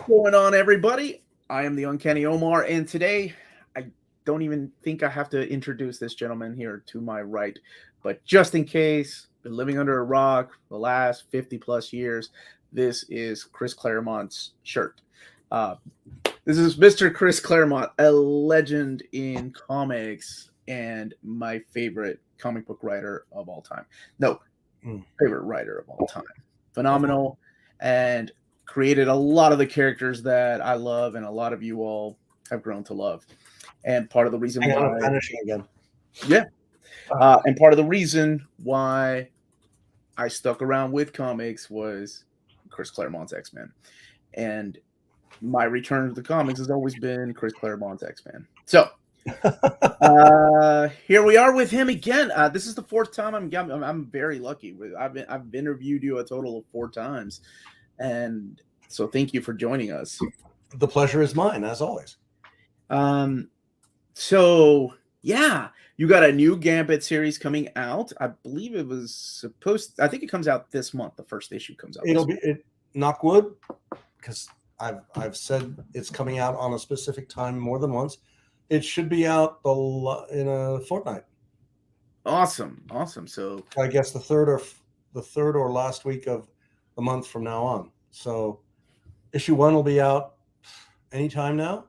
Going on, everybody? I am the Uncanny Omar, and today I don't even think I have to introduce this gentleman here to my right, but just in case, been living under a rock the last 50 plus years, this is Chris Claremont's shirt. Uh, this is Mr. Chris Claremont, a legend in comics and my favorite comic book writer of all time. No, favorite writer of all time. Phenomenal and created a lot of the characters that I love and a lot of you all have grown to love. And part of the reason Hang on, why, I'm vanishing again. yeah, and part of the reason why I stuck around with comics was Chris Claremont's X-Men. And my return to the comics has always been Chris Claremont's X-Men. So here we are with him again. This is the fourth time I'm very lucky. I've interviewed you a total of 4 times, and so thank you for joining us. The pleasure is mine, as always. So yeah, you got a new Gambit series coming out. I believe it was supposed. I think it comes out this month. The first issue comes out. It'll be knock wood, because I've said it's coming out on a specific time more than once. It should be out in a fortnight. Awesome. So I guess the third or last week of the month from now on. So issue 1 will be out anytime now,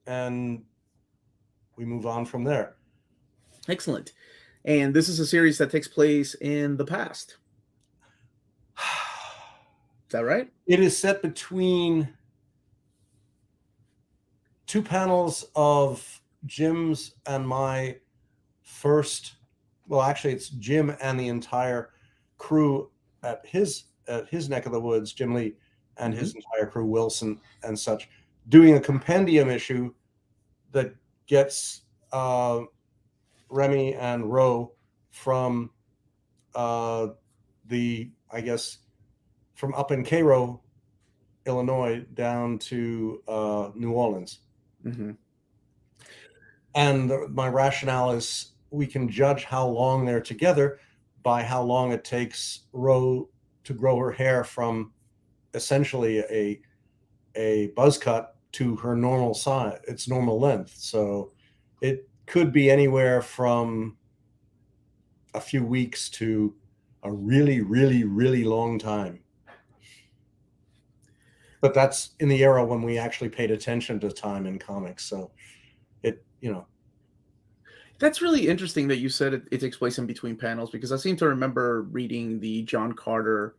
and we move on from there. Excellent. And this is a series that takes place in the past. Is that right? It is set between 2 panels of Jim's and my first. Well, actually, it's Jim and the entire crew at his neck of the woods, Jim Lee and his entire crew, Wilson and such, doing a compendium issue that gets Remy and Ro from from up in Cairo, Illinois, down to New Orleans. Mm-hmm. And my rationale is we can judge how long they're together by how long it takes Ro to grow her hair from essentially a buzz cut to her normal size, its normal length. So it could be anywhere from a few weeks to a really, really, really long time. But that's in the era when we actually paid attention to time in comics. So That's really interesting that you said it takes place in between panels, because I seem to remember reading the John Carter,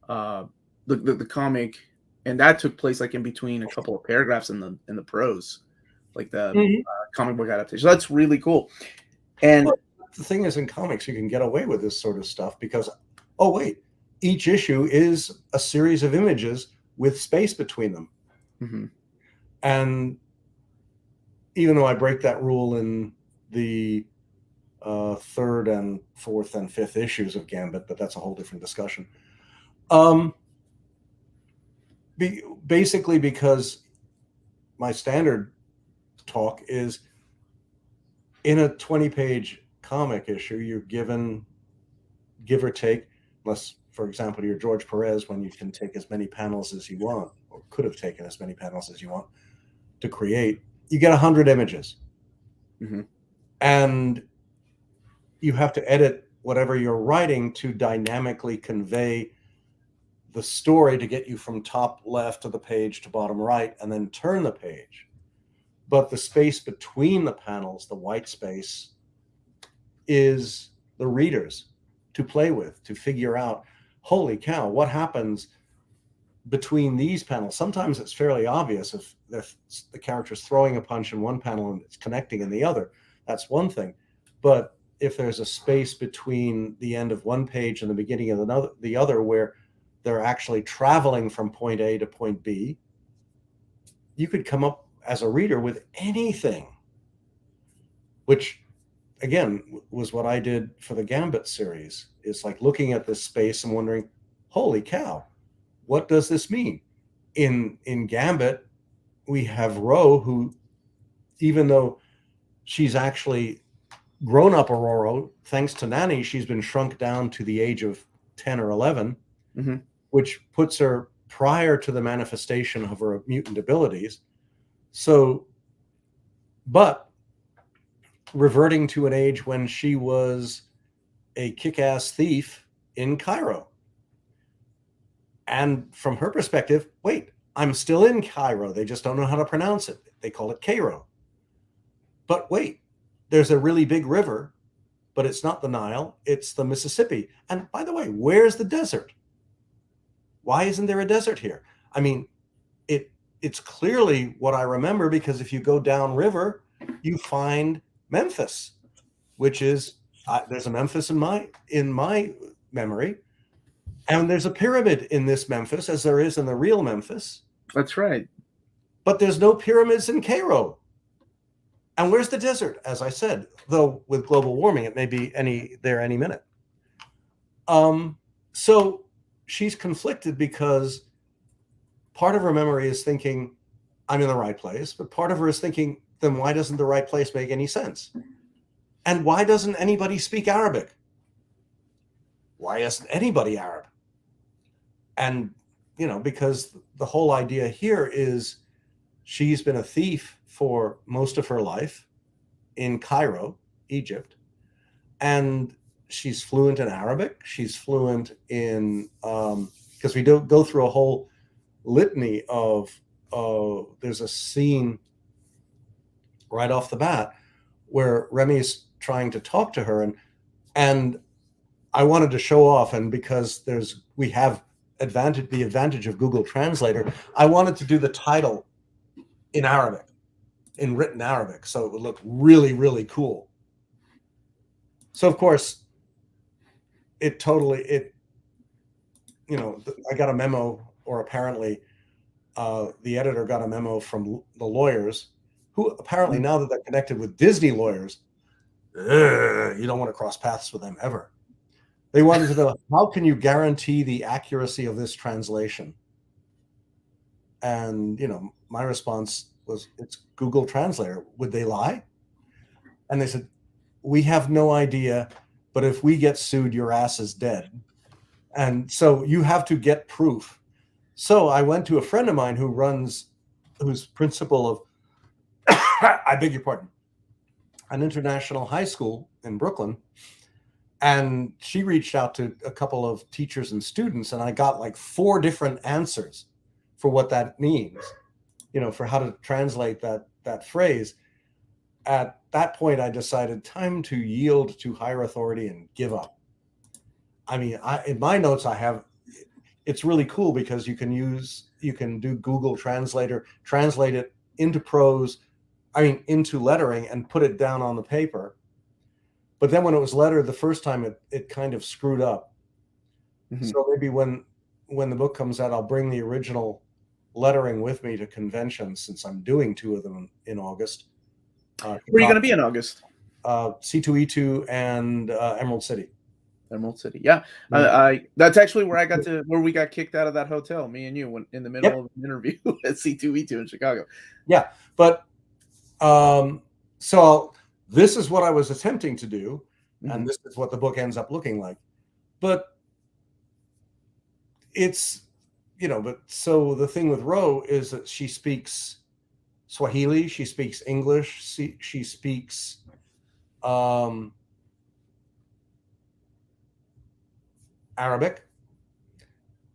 the comic, and that took place like in between a couple of paragraphs in the prose, like the comic book adaptation. So that's really cool. And the thing is, in comics, you can get away with this sort of stuff because, each issue is a series of images with space between them. Mm-hmm. And even though I break that rule in the 3rd and 4th and 5th issues of Gambit, but that's a whole different discussion. Basically, because my standard talk is in a 20-page comic issue, you're given, give or take, unless, for example, you're George Perez, when you can take as many panels as you want, or could have taken as many panels as you want to create, you get 100 images. Mm-hmm. And you have to edit whatever you're writing to dynamically convey the story to get you from top left of the page to bottom right, and then turn the page. But the space between the panels, the white space, is the readers to play with, to figure out, holy cow, what happens between these panels. Sometimes it's fairly obvious if the character's throwing a punch in one panel and it's connecting in the other. That's one thing. But if there's a space between the end of one page and the beginning of the other, where they're actually traveling from point A to point B, you could come up as a reader with anything, which again was what I did for the Gambit series. It's like looking at this space and wondering, holy cow, what does this mean? In Gambit, we have Ro, who, even though she's actually grown up Aurora, thanks to Nanny, she's been shrunk down to the age of 10 or 11, mm-hmm. which puts her prior to the manifestation of her mutant abilities. So, but reverting to an age when she was a kick-ass thief in Cairo. And from her perspective, wait, I'm still in Cairo. They just don't know how to pronounce it. They call it Cairo. But wait, there's a really big river, but it's not the Nile, it's the Mississippi. And by the way, where's the desert? Why isn't there a desert here? I mean, it's clearly what I remember, because if you go downriver, you find Memphis, which is there's a Memphis in my memory, and there's a pyramid in this Memphis, as there is in the real Memphis. That's right. But there's no pyramids in Cairo. And where's the desert? As I said, though with global warming, it may be any minute. So she's conflicted because part of her memory is thinking, I'm in the right place, but part of her is thinking, then why doesn't the right place make any sense? And why doesn't anybody speak Arabic? Why isn't anybody Arab? And, because the whole idea here is she's been a thief for most of her life in Cairo, Egypt, and she's fluent in Arabic. She's fluent in, because we don't go through a whole litany of, there's a scene right off the bat where Remy's trying to talk to her, and I wanted to show off, and because we have the advantage of Google Translator, I wanted to do the title in Arabic, in written Arabic, so it would look really, really cool. So of course, I got a memo, or apparently the editor got a memo from the lawyers, who apparently, now that they're connected with Disney lawyers, you don't want to cross paths with them ever. They wanted to know, how can you guarantee the accuracy of this translation? And, my response was, it's Google Translator. Would they lie? And they said, we have no idea, but if we get sued, your ass is dead. And so you have to get proof. So I went to a friend of mine who's principal of, I beg your pardon, an international high school in Brooklyn. And she reached out to a couple of teachers and students, and I got like 4 different answers for what that means, for how to translate that phrase. At that point, I decided time to yield to higher authority and give up. I mean, in my notes, it's really cool because you can do Google Translator, translate it into prose, into lettering, and put it down on the paper. But then when it was lettered the first time, it kind of screwed up. Mm-hmm. So maybe when the book comes out, I'll bring the original lettering with me to conventions, since I'm doing 2 of them in August. Where are you going to be in August? C2E2 and Emerald City. Emerald City, yeah. That's actually where we got kicked out of that hotel, me and you, in the middle of an interview at C2E2 in Chicago. Yeah, but so this is what I was attempting to do, and this is what the book ends up looking like. But it's, but so the thing with Ro is that she speaks Swahili, she speaks English, she speaks Arabic,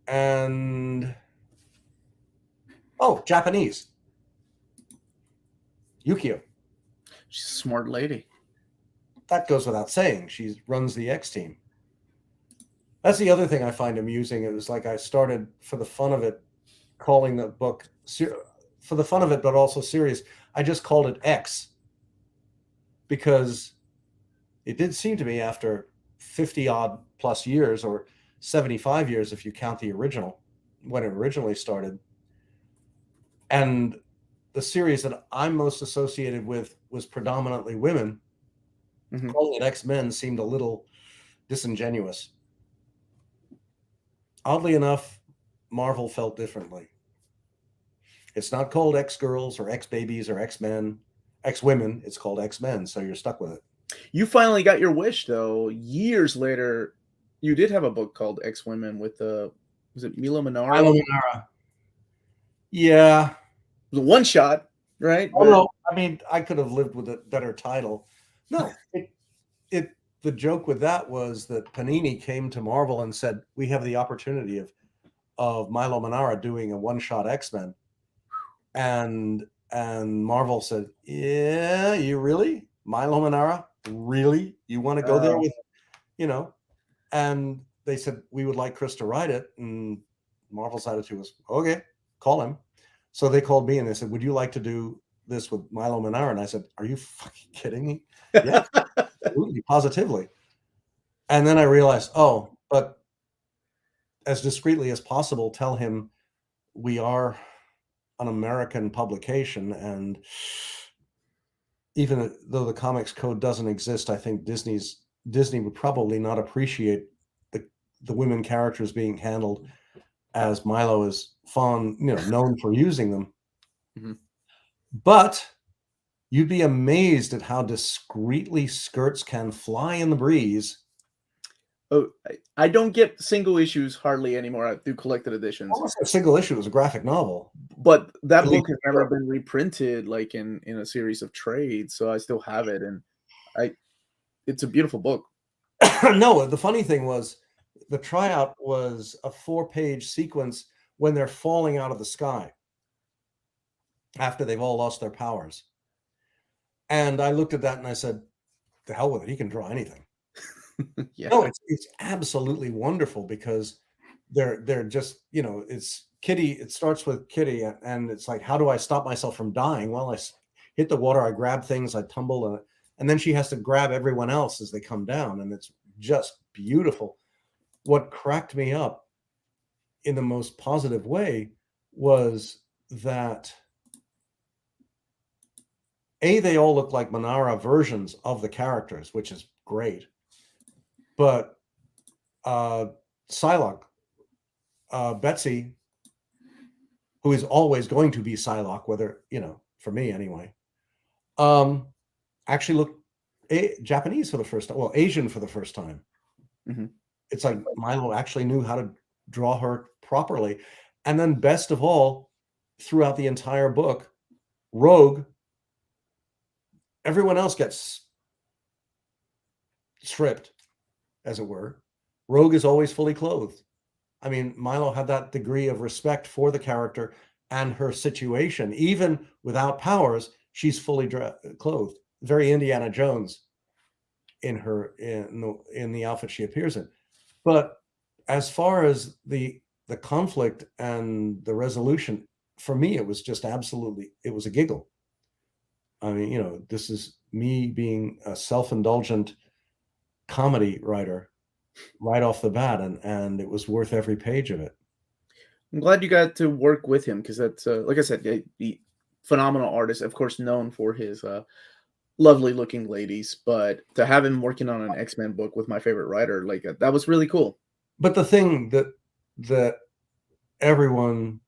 and Japanese. Yukio. She's a smart lady. That goes without saying. She runs the X team. That's the other thing I find amusing. It was like I started, for the fun of it, calling the book, for the fun of it, but also serious, I just called it X, because it did seem to me, after 50 odd plus years, or 75 years if you count the original, when it originally started, and the series that I'm most associated with was predominantly women, calling it X-Men seemed a little disingenuous. Oddly enough, Marvel felt differently. It's not called X-Girls or X-Babies or X-Men, X-Women. It's called X-Men, so you're stuck with it. You finally got your wish, though. Years later, you did have a book called X-Women with Was it Milo Manara? Milo Manara. Yeah. It was a one shot, right? Oh no, I mean, I could have lived with a better title. No, the joke with that was that Panini came to Marvel and said, "We have the opportunity of Milo Manara doing a one-shot X-Men," and Marvel said, "Yeah, you really, Milo Manara, really? You want to go there with, you know?" And they said, "We would like Chris to write it," and Marvel's attitude was, "Okay, call him." So they called me and they said, "Would you like to do this with Milo Manara?" And I said, "Are you fucking kidding me?" Yeah, absolutely, positively. And then I realized, oh, but as discreetly as possible, tell him we are an American publication, and even though the Comics Code doesn't exist, I think Disney would probably not appreciate the women characters being handled as Milo is known for using them. Mm-hmm. But you'd be amazed at how discreetly skirts can fly in the breeze. Oh, I don't get single issues hardly anymore. I do collected editions. Almost a single issue is a graphic novel. But that book has never been reprinted like in a series of trades, so I still have it, and it's a beautiful book. No, the funny thing was the tryout was a 4-page sequence when they're falling out of the sky after they've all lost their powers. And I looked at that and I said, "The hell with it. He can draw anything." Yeah. No, it's absolutely wonderful because they're just, it's Kitty. It starts with Kitty and it's like, how do I stop myself from dying? Well, I hit the water, I grab things, I tumble, and then she has to grab everyone else as they come down. And it's just beautiful. What cracked me up in the most positive way was that they all look like Manara versions of the characters, which is great. But Psylocke, Betsy, who is always going to be Psylocke, whether, for me anyway, actually looked Japanese for the first time, well, Asian for the first time. Mm-hmm. It's like Milo actually knew how to draw her properly. And then best of all, throughout the entire book, Rogue, everyone else gets stripped, as it were. Rogue is always fully clothed. I mean, Milo had that degree of respect for the character and her situation. Even without powers, she's fully clothed. Very Indiana Jones in the outfit she appears in. But as far as the conflict and the resolution, for me, it was just it was a giggle. I mean, this is me being a self-indulgent comedy writer right off the bat, and it was worth every page of it. I'm glad you got to work with him because that's like I said, a phenomenal artist, of course, known for his lovely looking ladies, but to have him working on an X-Men book with my favorite writer, like that was really cool. But the thing that everyone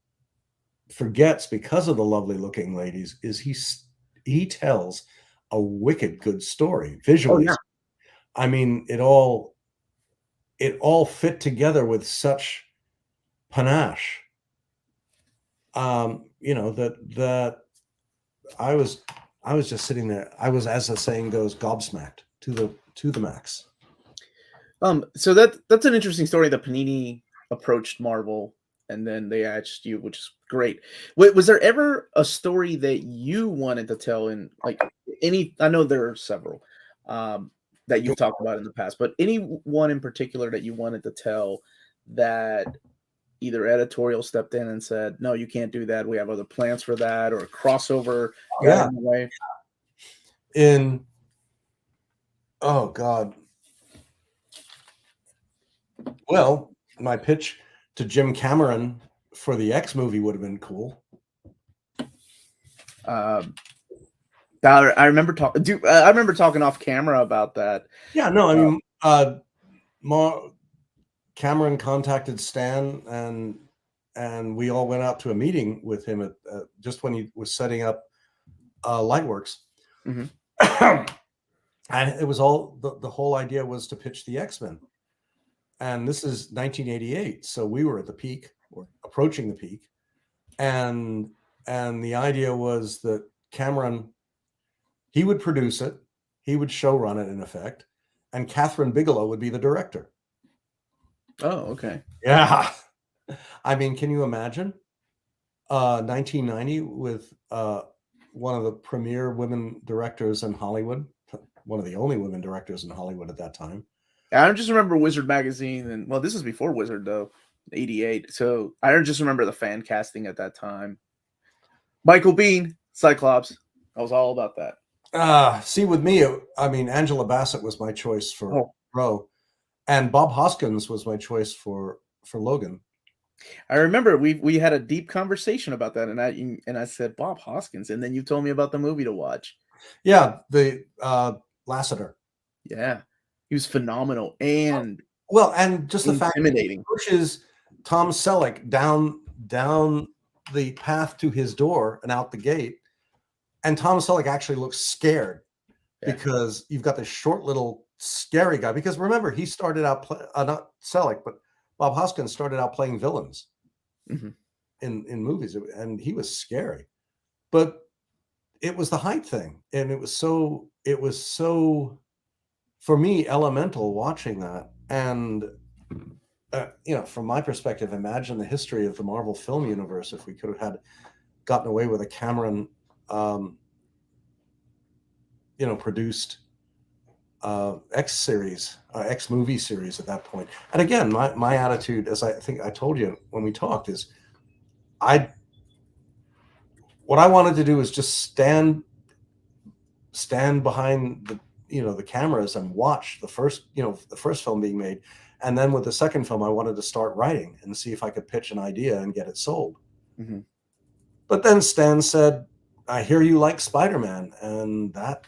forgets because of the lovely looking ladies is he tells a wicked good story visually. Oh, yeah. I mean, it all fit together with such panache. That I was just sitting there. I was, as the saying goes, gobsmacked to the max. So that's an interesting story that Panini approached Marvel and then they asked you, which is great. Was there ever a story that you wanted to tell in like I know there are several that you've talked about in the past, but any one in particular that you wanted to tell that either editorial stepped in and said, no, you can't do that, we have other plans for that, or a crossover got in the way? Oh God. Well, my pitch to Jim Cameron for the X movie would have been cool. I remember talking off camera about that. Yeah, no, I mean, Cameron contacted Stan, and we all went out to a meeting with him at just when he was setting up Lightworks. Mm-hmm. And it was all the whole idea was to pitch the X-Men. and this is 1988, so we were at the peak or approaching the peak, and the idea was that Cameron, he would produce it, he would show run it in effect, and Catherine Bigelow would be the director. Oh, okay. Yeah. I mean, can you imagine 1990 with one of the premier women directors in Hollywood, one of the only women directors in Hollywood at that time? I just remember Wizard magazine, and well, this was before Wizard though, '88. So I just remember the fan casting at that time. Michael Biehn, Cyclops. I was all about that. See, with me, I mean, Angela Bassett was my choice for Ro, and Bob Hoskins was my choice for Logan. I remember we had a deep conversation about that, and I said Bob Hoskins, and then you told me about the movie to watch. Yeah, the Lassiter. Yeah, he was phenomenal, and well, and just the fact that intimidating. he pushes Tom Selleck down the path to his door and out the gate, and Tom Selleck actually looks scared because you've got this short little scary guy. Because remember, he started out not Selleck, but Bob Hoskins started out playing villains in movies, and he was scary. But it was the height thing, and it was so for me elemental watching that. And from my perspective, imagine the history of the Marvel film universe if we could have gotten away with a Cameron produced X movie series at that point. And again, my attitude, as I think I told you when we talked, is what I wanted to do is just stand behind the cameras and watch the first film being made. And then with the second film, I wanted to start writing and see if I could pitch an idea and get it sold. Mm-hmm. But then Stan said, I hear you like Spider-Man. And that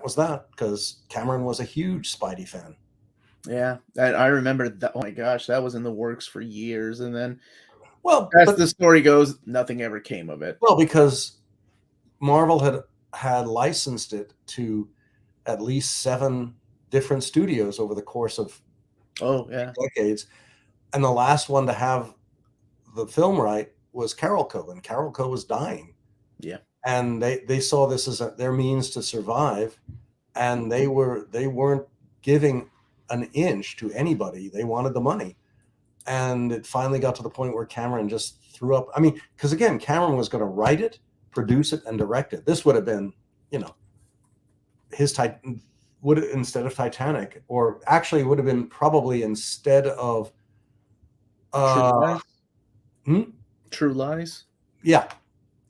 was that, because Cameron was a huge Spidey fan. Yeah, I remember that. Oh my gosh, that was in the works for years. And then, well, as the story goes, nothing ever came of it. Well, because Marvel had licensed it to at least 7 different studios over the course of decades, and the last one to have the film right was Carolco, and Carolco was dying. Yeah, and they saw this as their means to survive, and they weren't giving an inch to anybody. They wanted the money, and it finally got to the point where Cameron just threw up. I mean, because again, Cameron was going to write it, produce it, and direct it. This would have been, his instead of Titanic, or actually would have been probably instead of True Lies. Yeah,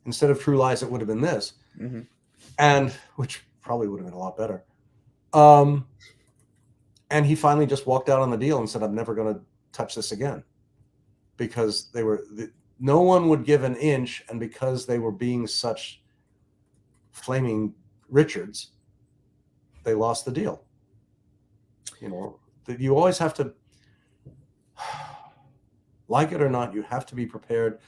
instead of True Lies, it would have been this, and which probably would have been a lot better. And he finally just walked out on the deal and said, "I'm never going to touch this again," because no one would give an inch, and because they were being such flaming Richards, they lost the deal. You always have to, like it or not, you have to be prepared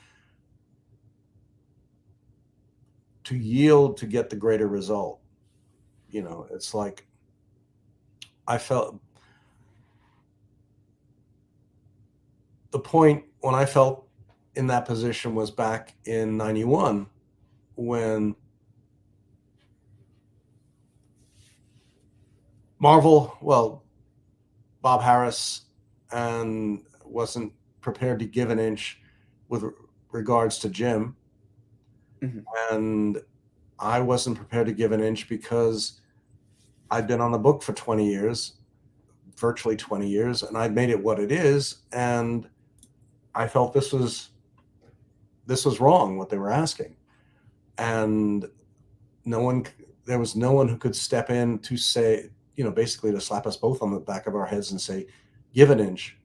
to yield to get the greater result. It's like, I felt the point when I felt in that position was back in 91, when Marvel, Bob Harris, and wasn't prepared to give an inch with regards to Jim. And I wasn't prepared to give an inch because I'd been on the book for 20 years, virtually 20 years, and I'd made it what it is. And I felt this was wrong, what they were asking. And there was no one who could step in to say, basically to slap us both on the back of our heads and say, give an inch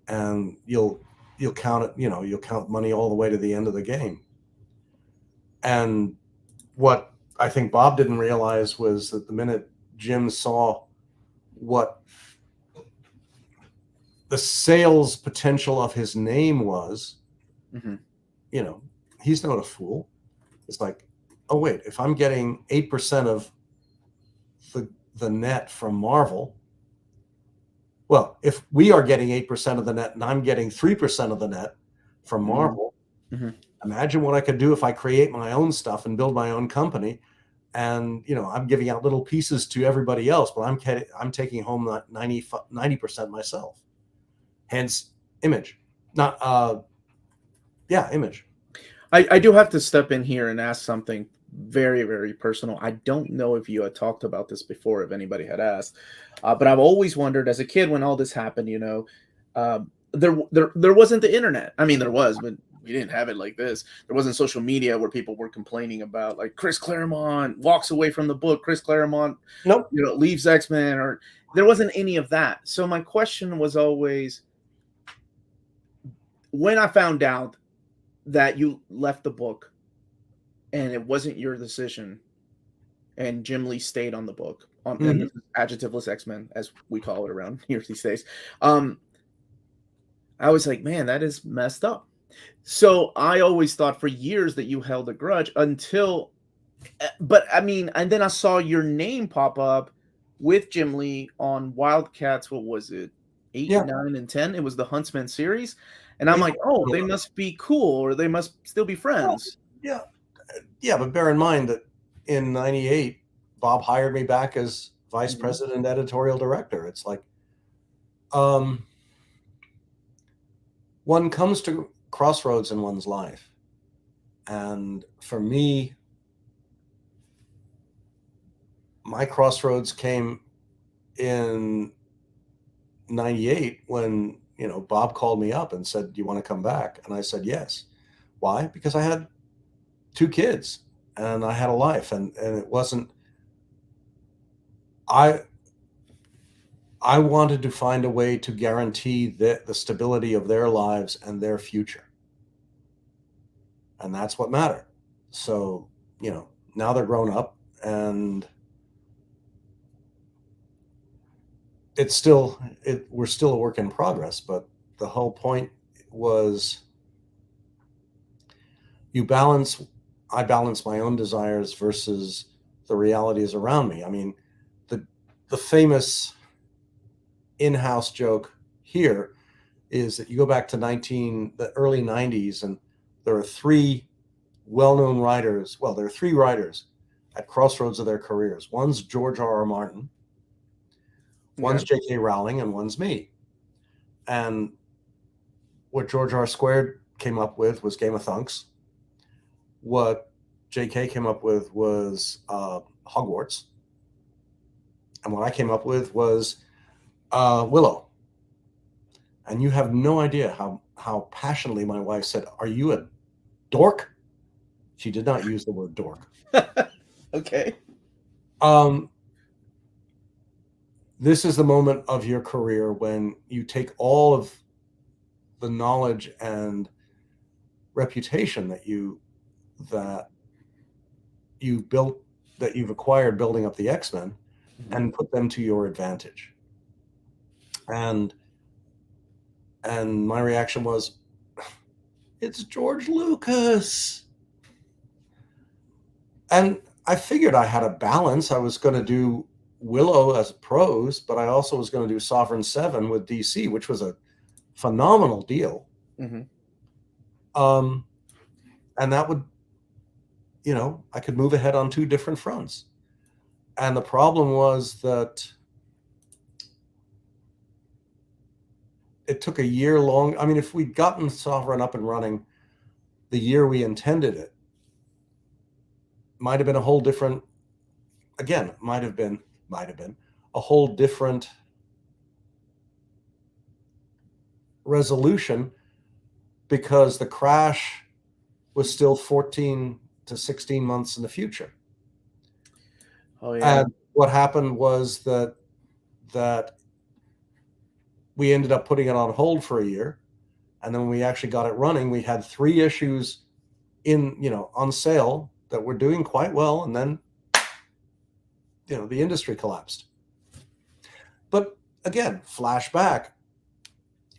and you'll count it, you'll count money all the way to the end of the game. And what I think Bob didn't realize was that the minute Jim saw what the sales potential of his name was, he's not a fool. It's like, oh wait, if I'm getting 8% of the net from Marvel, Well, if we are getting 8% of the net and I'm getting 3% of the net from Marvel, Mm-hmm. imagine what I could do if I create my own stuff and build my own company. And I'm giving out little pieces to everybody else, but I'm taking home that 90% myself. Hence, Image. Not Image. I do have to step in here and ask something very, very personal. I don't know if you had talked about this before, if anybody had asked, but I've always wondered as a kid when all this happened, there wasn't the internet. I mean, there was, but we didn't have it like this. There wasn't social media where people were complaining about like Chris Claremont walks away from the book, Chris Claremont, Nope. leaves X-Men, or there wasn't any of that. So my question was always, when I found out that you left the book and it wasn't your decision and Jim Lee stayed on the book on Mhm. and adjectiveless X-Men, as we call it around here these days. I was like, man, that is messed up. So I always thought for years that you held a grudge until, but I mean, and then I saw your name pop up with Jim Lee on Wildcats. What was it? 8, Yeah. 9, and 10. It was the Huntsman series. And I'm Yeah. like, oh, they must be cool, or they must still be friends. Yeah. Yeah. But bear in mind that in 98, Bob hired me back as vice Mhm. president, editorial director. It's like, one comes to crossroads in one's life. And for me, my crossroads came in 98 when, Bob called me up and said, "Do you want to come back?" And I said, "Yes." Why? Because I had 2 kids and I had a life, and it wasn't, I I wanted to find a way to guarantee the stability of their lives and their future. And that's what mattered. So, now they're grown up, and we're still a work in progress, but the whole point was I balance my own desires versus the realities around me. I mean, the famous in-house joke here is that you go back to the early 90s, and there are 3 well-known writers. Well, there are 3 writers at crossroads of their careers. One's George R. R. Martin, one's Okay. J.K. Rowling, and one's me. And what George R. Squared came up with was Game of Thunks. What J.K. came up with was Hogwarts. And what I came up with was Willow. And you have no idea how passionately my wife said, "Are you a dork?" She did not use the word dork. Okay. This is the moment of your career when you take all of the knowledge and reputation that you've acquired building up the X-Men, Mhm. and put them to your advantage. And my reaction was, "It's George Lucas." And I figured I had a balance. I was going to do Willow as prose, but I also was going to do Sovereign 7 with DC, which was a phenomenal deal. Mhm. And that would, I could move ahead on 2 different fronts. And the problem was that it took a year long. I mean, if we'd gotten Sovereign up and running the year we intended it, might have been a whole different, again, might have been a whole different resolution, because the crash was still 14 to 16 months in the future. Oh yeah. And what happened was that we ended up putting it on hold for a year. And then when we actually got it running, we had 3 issues on sale that were doing quite well. And then, the industry collapsed. But again, flashback,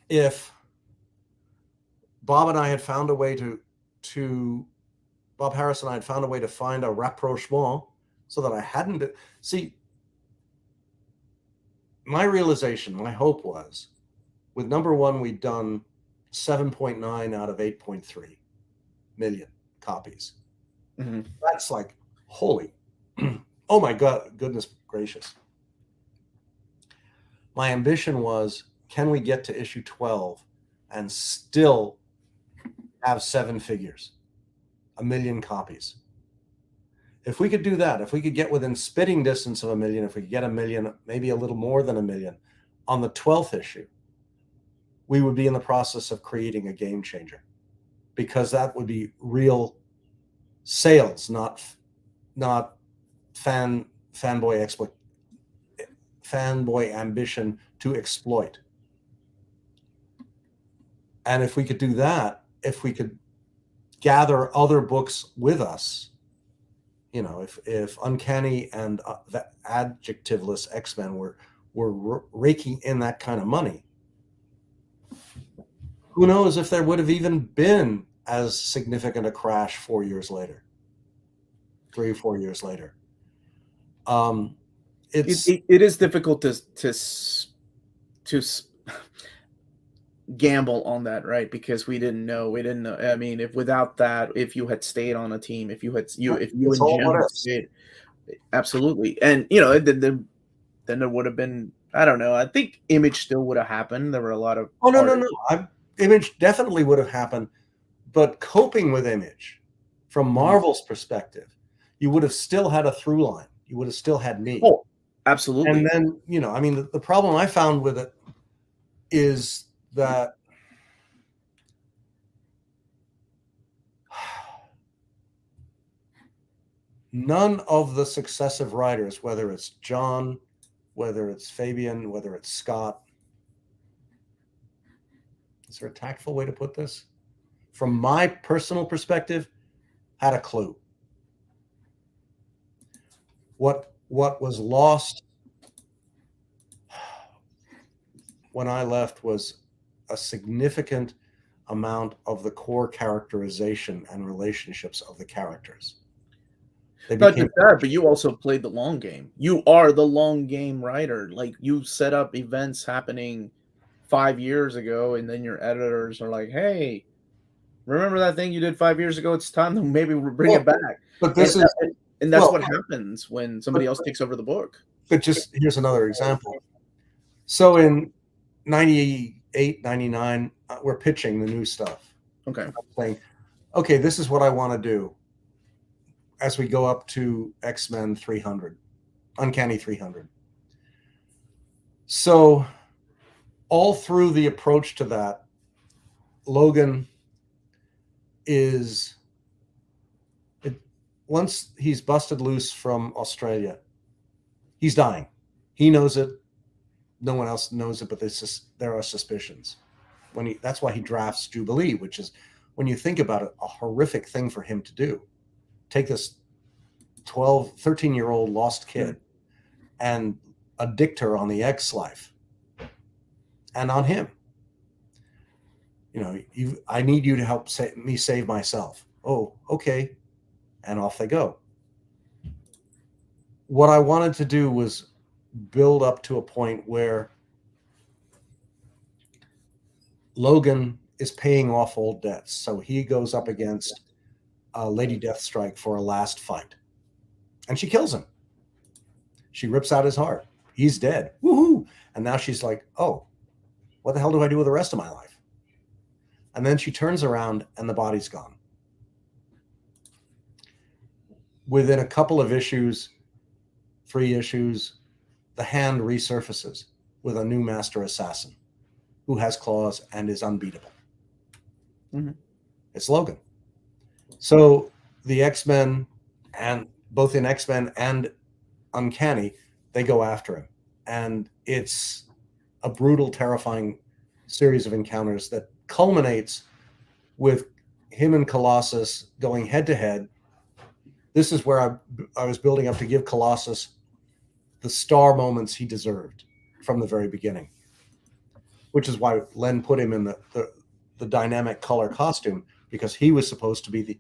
if Bob Harris and I had found a way to find a rapprochement so that I hadn't, see, my realization, my hope was, with number one, we'd done 7.9 out of 8.3 million copies. Mhm. That's like, holy, oh my God, goodness gracious. My ambition was, can we get to issue 12 and still have 7 figures, 1 million copies? If we could do that, if we could get within spitting distance of 1 million, if we could get 1 million, maybe a little more than 1 million on the 12th issue, we would be in the process of creating a game changer, because that would be real sales, not fanboy ambition to exploit. And if we could do that, if we could gather other books with us, you know, if Uncanny and the adjectiveless X-Men were raking in that kind of money, who knows if there would have even been as significant a crash 4 years later, 3 or 4 years later. It is difficult to gamble on that, right? Because we didn't know. I mean, if without that, if you had stayed on a team, if you and Jim had stayed, absolutely, and you know, then there would have been. I don't know. I think Image still would have happened. There were a lot of. Oh no. Image definitely would have happened, but coping with Image from Marvel's perspective, you would have still had a through line. You would have still had me. Oh, absolutely. And then, you know, I mean, the problem I found with it is that none of the successive writers, whether it's John, whether it's Fabian, whether it's Scott, is there a tactful way to put this? From my personal perspective, had a clue. What was lost when I left was a significant amount of the core characterization and relationships of the characters. Not just that, but you also played the long game. You are the long game writer. Like, you set up events happening 5 years ago, and then your editors are like, "Hey, remember that thing you did 5 years ago? It's time to maybe bring it back." But this and that's what happens when somebody else takes over the book. But just here's another example. So in 98, 99, we're pitching the new stuff. Okay. I'm saying, okay, this is what I want to do as we go up to X-Men 300, Uncanny 300. So all through the approach to that, Logan is, once he's busted loose from Australia, he's dying. He knows it. No one else knows it, but there are suspicions. That's why he drafts Jubilee, which is, when you think about it, a horrific thing for him to do. Take this 13-year-old lost kid and addict her on the X life and on him. You know, I need you to help me save myself. Oh, okay. And off they go. What I wanted to do was build up to a point where Logan is paying off old debts. So he goes up against Lady Deathstrike for a last fight. And she kills him. She rips out his heart. He's dead. Woohoo! And now she's like, oh, what the hell do I do with the rest of my life? And then she turns around and the body's gone. Within a couple of issues, 3 issues, the Hand resurfaces with a new master assassin who has claws and is unbeatable. Mm-hmm. It's Logan. So the X-Men, and both in X-Men and Uncanny, they go after him. And it's a brutal, terrifying series of encounters that culminates with him and Colossus going head to head. This is where I was building up to give Colossus the star moments he deserved from the very beginning, which is why Len put him in the dynamic color costume, because he was supposed to be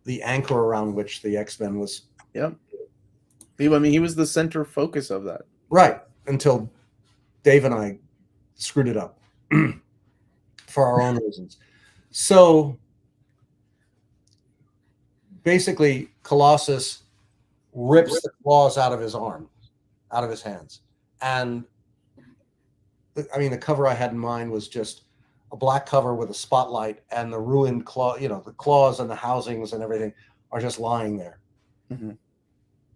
the anchor around which the X-Men was. Yeah. I mean, he was the center focus of that. Right. Until Dave and I screwed it up for our own reasons. So basically, Colossus rips the claws out of his arm, out of his hands. And I mean, the cover I had in mind was just a black cover with a spotlight, and the ruined claw, you know, the claws and the housings and everything are just lying there. Mm-hmm.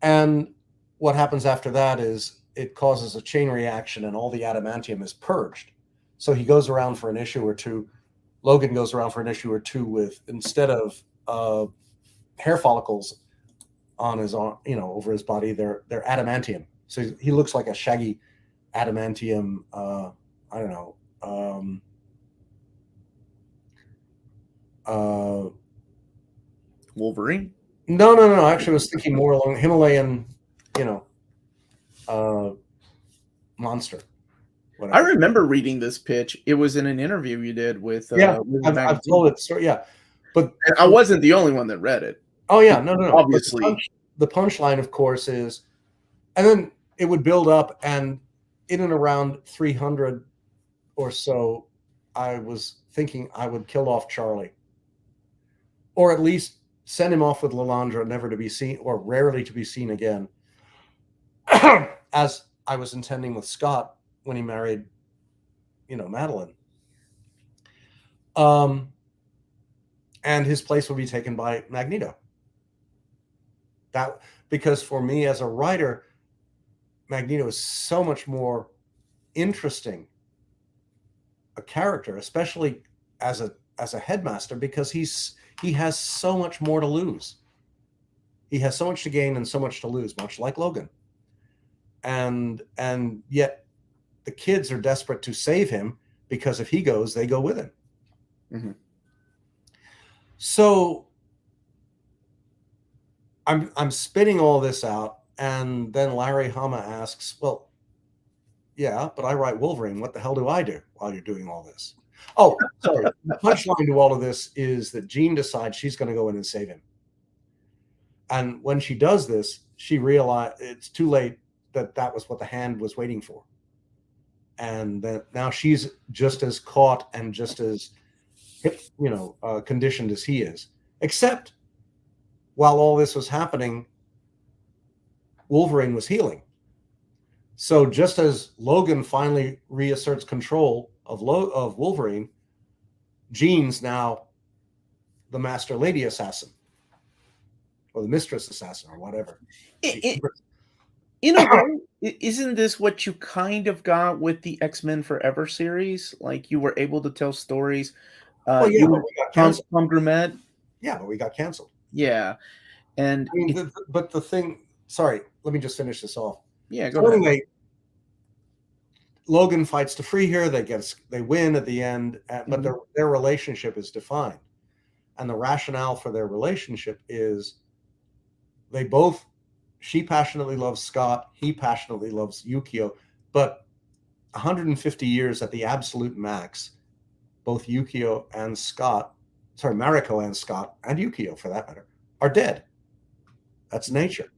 And what happens after that is it causes a chain reaction, and all the adamantium is purged. So he goes around for an issue or two. Logan goes around for an issue or two with, instead of hair follicles on his arm, you know, over his body, they're adamantium. So he looks like a shaggy adamantium. I don't know. Wolverine? No. Actually, I was thinking more along Himalayan, you know, monster. Whatever. I remember reading this pitch. It was in an interview you did with. I've told it. So, yeah, but I wasn't the only one that read it. Oh yeah, no. Obviously, the punchline, of course, is, and then it would build up, and in and around 300 or so, I was thinking I would kill off Charlie, or at least send him off with Lilandra, never to be seen or rarely to be seen again, as I was intending with Scott when he married, you know, Madeline. And his place would be taken by Magneto. That, because for me as a writer, Magneto is so much more interesting a character, especially as a headmaster, because he has so much more to lose. He has so much to gain and so much to lose, much like Logan. And yet the kids are desperate to save him, because if he goes, they go with him. Mm-hmm. So I'm spitting all this out, and then Larry Hama asks, well, yeah, but I write Wolverine. What the hell do I do while you're doing all this? Oh, sorry. The punchline to all of this is that Jean decides she's going to go in and save him. And when she does this, she realized it's too late, that was what the Hand was waiting for. And that now she's just as caught and just as, you know, conditioned as he is. Except while all this was happening, Wolverine was healing. So just as Logan finally reasserts control of Wolverine, Jean's now the Master Lady Assassin, or the Mistress Assassin, or whatever. In a way, isn't this what you kind of got with the X-Men Forever series? Like, you were able to tell stories. Well, yeah, but we got canceled. Tom Grumet. Yeah, but we got canceled. Yeah, and I mean, but the thing. Sorry, let me just finish this off. Yeah, go ahead. Anyway, Logan fights to free her. They win at the end, but their relationship is defined, and the rationale for their relationship is she passionately loves Scott, he passionately loves Yukio, but 150 years at the absolute max, both Yukio and Scott, Mariko and Scott, and Yukio for that matter, are dead. That's nature.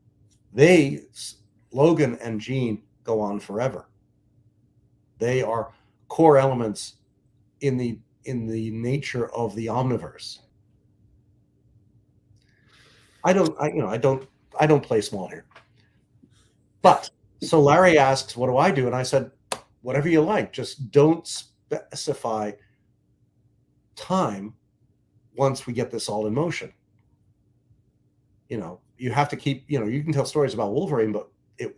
Logan and Jean, go on forever. They are core elements in the nature of the omniverse. I don't play small here. But so Larry asks, what do I do? And I said, whatever you like, just don't specify time once we get this all in motion. You know, you have to keep, you know, you can tell stories about Wolverine, but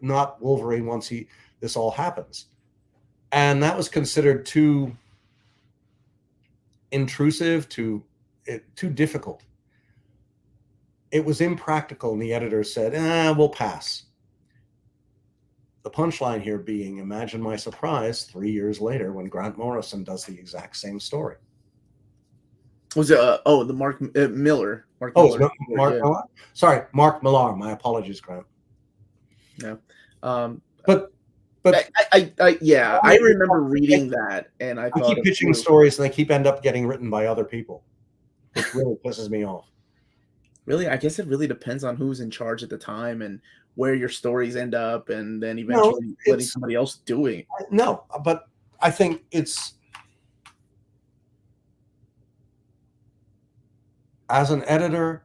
not Wolverine once this all happens. And that was considered too intrusive, too difficult. It was impractical, and the editor said, we'll pass. The punchline here being, imagine my surprise 3 years later when Grant Morrison does the exact same story. Was it, the Mark Miller? Mark Miller. Sorry, Mark Millar. My apologies, Grant. No. But I remember reading that, and I thought keep pitching stories, and they end up getting written by other people, which really pisses me off. Really, I guess it really depends on who's in charge at the time and where your stories end up, and then No, eventually letting it's somebody else doing. no, but I think it's as an editor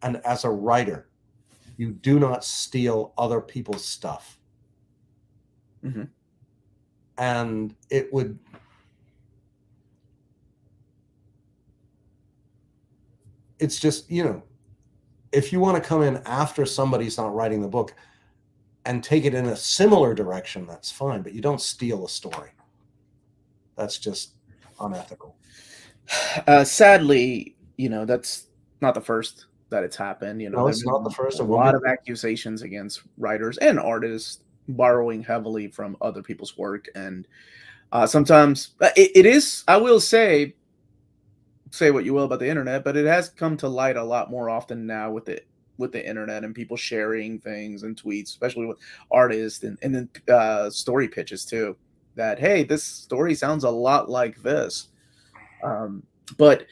and as a writer, you do not steal other people's stuff. Mhm. And it would, it's just, if you want to come in after somebody's not writing the book and take it in a similar direction, that's fine, but you don't steal a story. That's just unethical. Sadly, that's not the first that it's happened. No, There've it's not the been first. a It won't be. lot of accusations against writers and artists borrowing heavily from other people's work, and sometimes it is. I will say what you will about the internet, but it has come to light a lot more often now with the internet and people sharing things and tweets, especially with artists and then story pitches too. That hey, this story sounds a lot like this. Um, but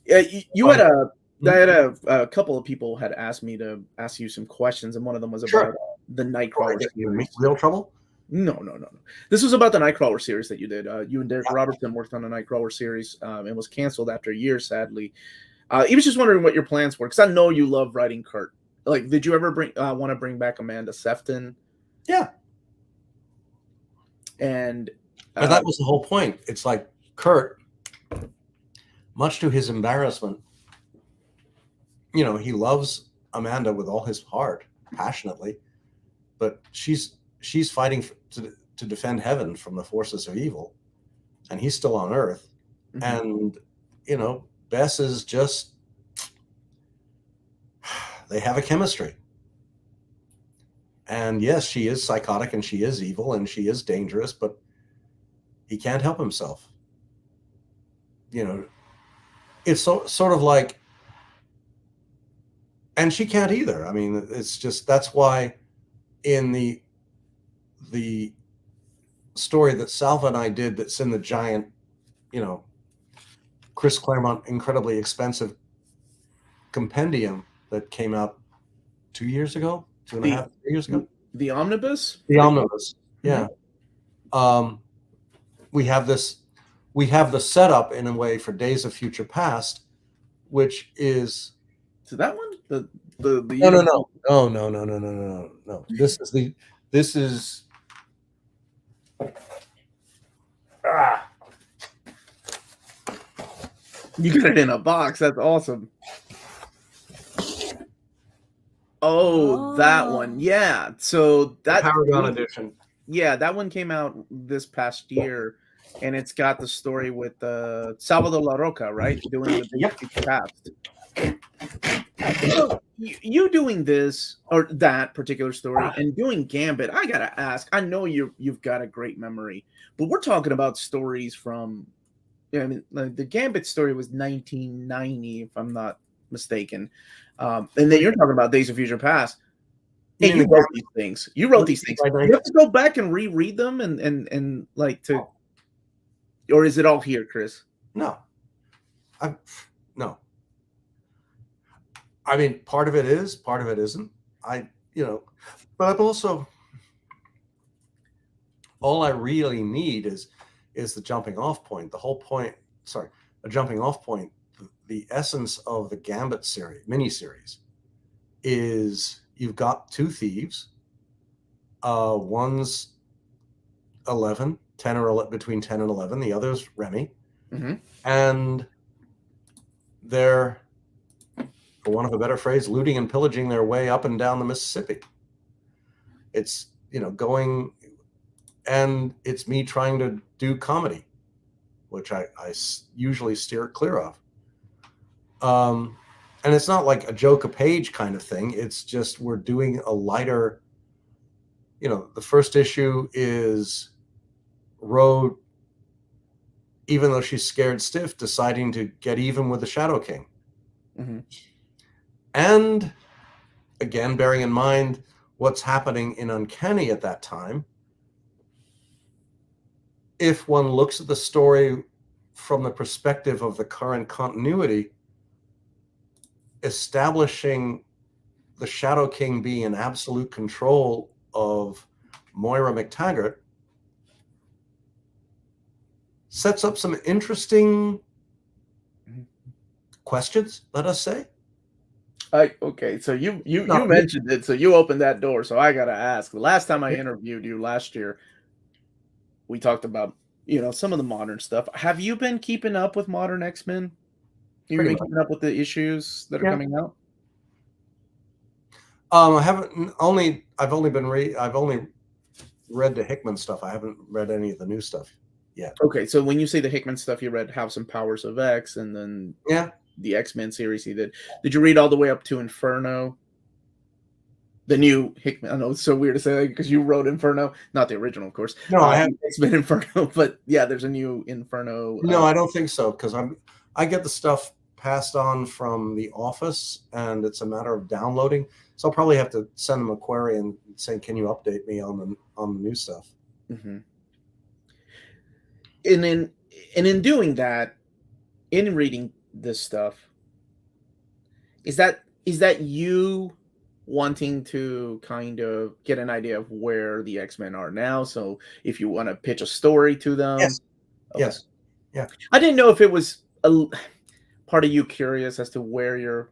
you had But a I hmm, had a couple of people had asked me to ask you some questions, and one of them was about sure. the Want Nightcrawler to get you in series. real trouble? No, no, no, no. This was about the Nightcrawler series that you did. You and Derek Yeah. Robertson worked on the Nightcrawler series, and was canceled after years, sadly. He was just wondering what your plans were, because I know you love writing Kurt. Like, did you ever want to bring back Amanda Sefton? Yeah. And But uh, that was the whole point. It's like Kurt, much to his embarrassment, he loves Amanda with all his heart, passionately, but she's fighting to defend heaven from the forces of evil, and he's still on Earth. mhm. And Bess is just, they have a chemistry. And yes, she is psychotic and she is evil and she is dangerous, but he can't help himself. It's sort of like, and she can't either. I mean, it's just, that's why in the story that Salva and I did, that's in the giant, you know, Chris Claremont incredibly expensive compendium that came out 2 years ago, two and a the half 3 years ago. the omnibus, The omnibus, Mhm. yeah. Um, we have the setup in a way for Days of Future Past, which is So that one, the no, no, universe. no, no, no, no, no, no, no, no. This is ah, You got it in a box. That's awesome. Oh, that one. Yeah. So the that Paragon edition. yeah, that one came out this past year, and it's got the story with Salvador La Roca, right? Doing the Days of Yep. Future Past. So you doing this or that particular story and doing Gambit, I gotta ask. I know you've got a great memory, but we're talking about stories from. Yeah, I mean, like, the Gambit story was 1990, if I'm not mistaken, and then you're talking about Days of Future Past, You and mean you the wrote Gambit? these things. You wrote What do these you mean things. by You have 90? to go back and reread them, and like to, or is it all here, Chris? No, I no. I mean, part of it is, part of it isn't. But I've also, all I really need is the jumping off point. The whole point, sorry, a jumping off point. The essence of the Gambit miniseries is you've got two thieves. One's 11, 10 or 11, between 10 and 11. The other's Remy. Mm-hmm. And they're, for want of a better phrase, looting and pillaging their way up and down the Mississippi. It's, going, and it's me trying to do comedy, which I usually steer clear of. And it's not like a joke a page kind of thing. It's just we're doing a lighter, the first issue is Rhoda, even though she's scared stiff, deciding to get even with the Shadow King. Mm-hmm. And again, bearing in mind what's happening in Uncanny at that time, if one looks at the story from the perspective of the current continuity, establishing the Shadow King being in absolute control of Moira McTaggart sets up some interesting questions, let us say. Okay, so you mentioned it, so you opened that door. So I gotta ask. The last time I interviewed you last year, we talked about some of the modern stuff. Have you been keeping up with modern X-Men? You Pretty been much. keeping up with the issues that are Yeah. coming out? I haven't I've only read the Hickman stuff. I haven't read any of the new stuff yet. Okay, so when you say the Hickman stuff, you read House and Powers of X, and then Yeah. the X-Men series he did. Did you read all the way up to Inferno? The new Hickman. I know it's so weird to say that because you wrote Inferno, not the original, of course. No, I haven't. X-Men Inferno, but yeah, there's a new Inferno. No, I don't think so, because I get the stuff passed on from the office, and it's a matter of downloading. So I'll probably have to send them a query and say, "Can you update me on the new stuff?" Mhm. And in doing that, in reading this stuff, is that you wanting to kind of get an idea of where the X-Men are now? So if you want to pitch a story to them, Yes. okay. Yes. Yeah. I didn't know if it was part of you curious as to where you're.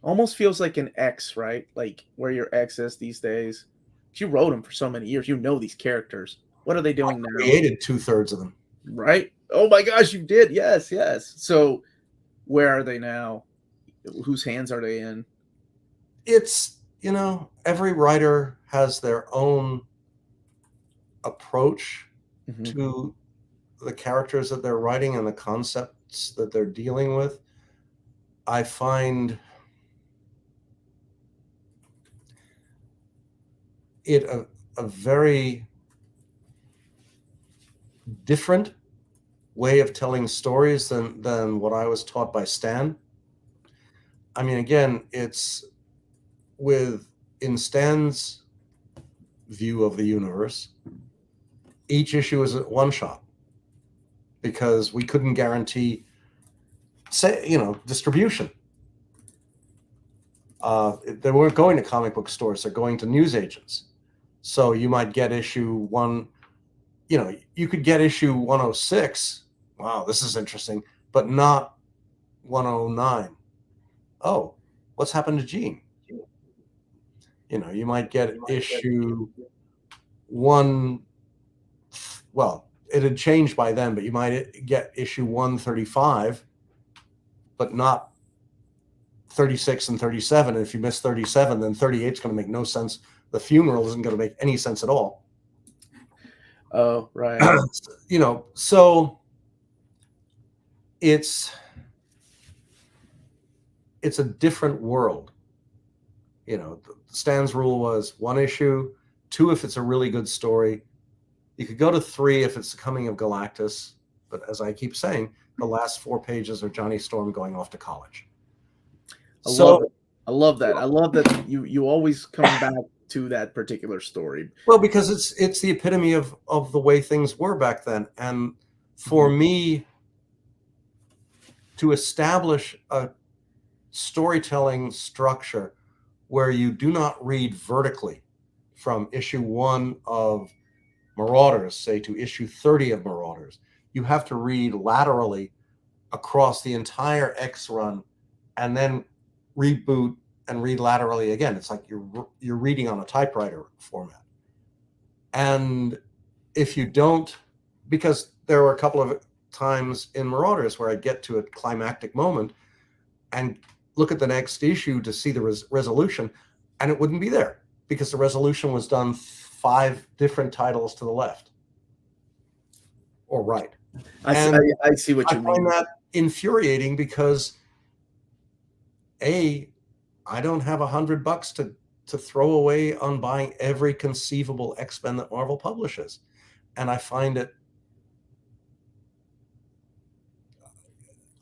Almost feels like an X, right? Like where your X is these days. You wrote them for so many years. You know these characters. What are they doing now? Created 2/3 of them. Right? Oh my gosh, you did. Yes, yes. So where are they now? Whose hands are they in? It's, every writer has their own approach Mhm. to the characters that they're writing and the concepts that they're dealing with. I find it a very different way of telling stories than what I was taught by Stan. I mean, again, it's in Stan's view of the universe, each issue is a one shot because we couldn't guarantee, distribution. They weren't going to comic book stores; they're going to newsagents. So you might get issue one. You could get issue 106. Wow, this is interesting, but not 109. Oh, what's happened to Gene? You might get issue one. Well, it had changed by then, but you might get issue 135, but not 36 and 37. And if you miss 37, then 38 is going to make no sense. The funeral isn't going to make any sense at all. Oh, right. So it's a different world. Stan's rule was 1 issue, 2 if it's a really good story. You could go to 3 if it's the coming of Galactus. But as I keep saying, the last 4 pages are Johnny Storm going off to college. I love that. I love that you always come back to that particular story. Well, because it's the epitome of the way things were back then. And for me to establish a storytelling structure where you do not read vertically from issue 1 of Marauders, say, to issue 30 of Marauders, you have to read laterally across the entire X run and then reboot and read laterally again. It's like you're reading on a typewriter format. And if you don't, because there were a couple of times in Marauders where I'd get to a climactic moment and look at the next issue to see the resolution, and it wouldn't be there because the resolution was done 5 different titles to the left or right. I see what you mean. I find that infuriating because I don't have $100 to throw away on buying every conceivable X-Men that Marvel publishes, and I find it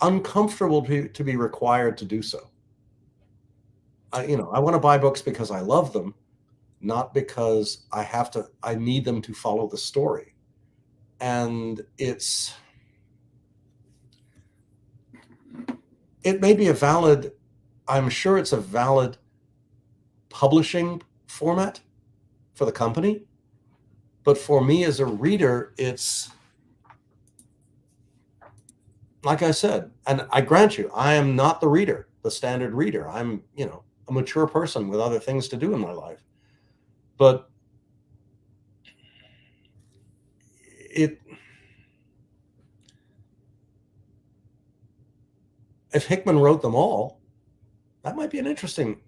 uncomfortable to be required to do so. I want to buy books because I love them, not because I need them to follow the story. And it may be a valid I'm sure it's a valid publishing format for the company, but for me as a reader, it's like I said, and I grant you, I am not the reader, the standard reader. I'm, a mature person with other things to do in my life. But if Hickman wrote them all, that might be an interesting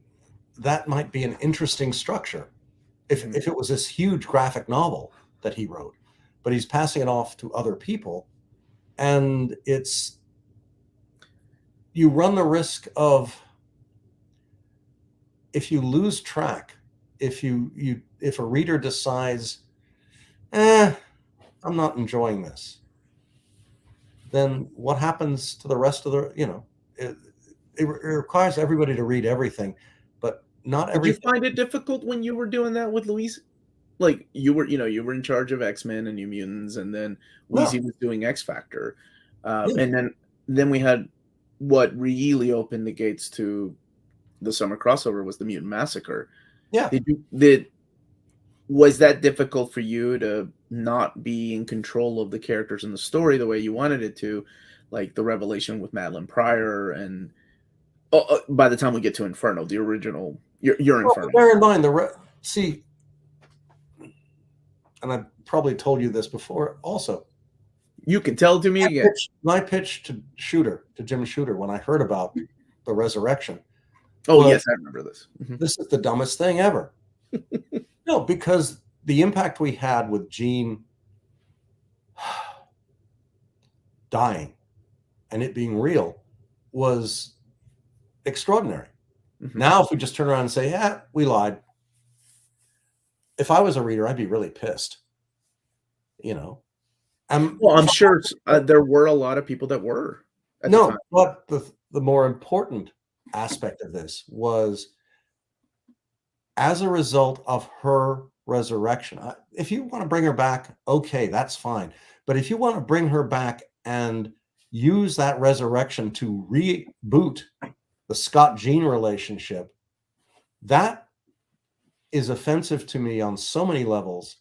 structure. If it was this huge graphic novel that he wrote, but he's passing it off to other people, and you run the risk of, if you lose track, if a reader decides, I'm not enjoying this, then what happens to the rest of it requires everybody to read everything, but not everything. Did you find it difficult when you were doing that with Louise? Like, you were in charge of X-Men and New Mutants, and then Weezy was doing X Factor, and then we had what really opened the gates to the summer crossover was the Mutant Massacre. Yeah. Was that difficult for you to not be in control of the characters and the story the way you wanted it to, like the revelation with Madeline Pryor, and by the time we get to Inferno, the original, your Inferno. Bear in mind and I've probably told you this before also. You can tell it to me again. My pitch to Jim Shooter, when I heard about the resurrection. Oh, yes, I remember this. This is the dumbest thing ever. No, because the impact we had with Jean dying and it being real was extraordinary. Now, if we just turn around and say, yeah, we lied. If I was a reader, I'd be really pissed. I'm sure there were a lot of people that were. No, but the more important aspect of this was, as a result of her resurrection, if you want to bring her back, okay, that's fine. But if you want to bring her back and use that resurrection to reboot the Scott-Jean relationship, that is offensive to me on so many levels,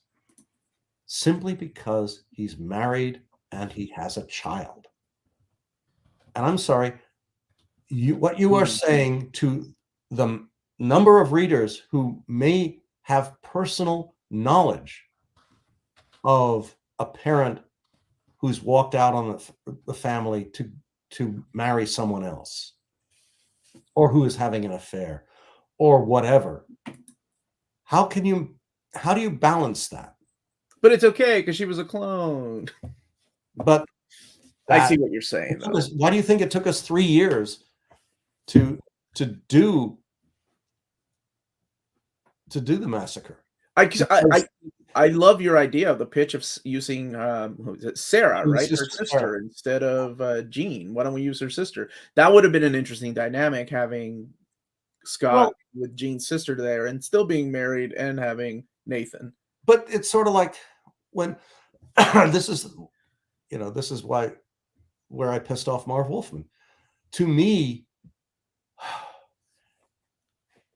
simply because he's married and he has a child. And I'm sorry, what you are saying to the number of readers who may have personal knowledge of a parent who's walked out on the family to marry someone else, or who is having an affair, or whatever. How do you balance that? But it's okay because she was a clone. But I see what you're saying. Why do you think it took us 3 years to do the massacre? I love your idea of the pitch of using Sarah, right? Her sister instead of Jean. Why don't we use her sister? That would have been an interesting dynamic, having Scott with Jean's sister there and still being married and having Nathan. But it's sort of like when this is where I pissed off Marv Wolfman. To me,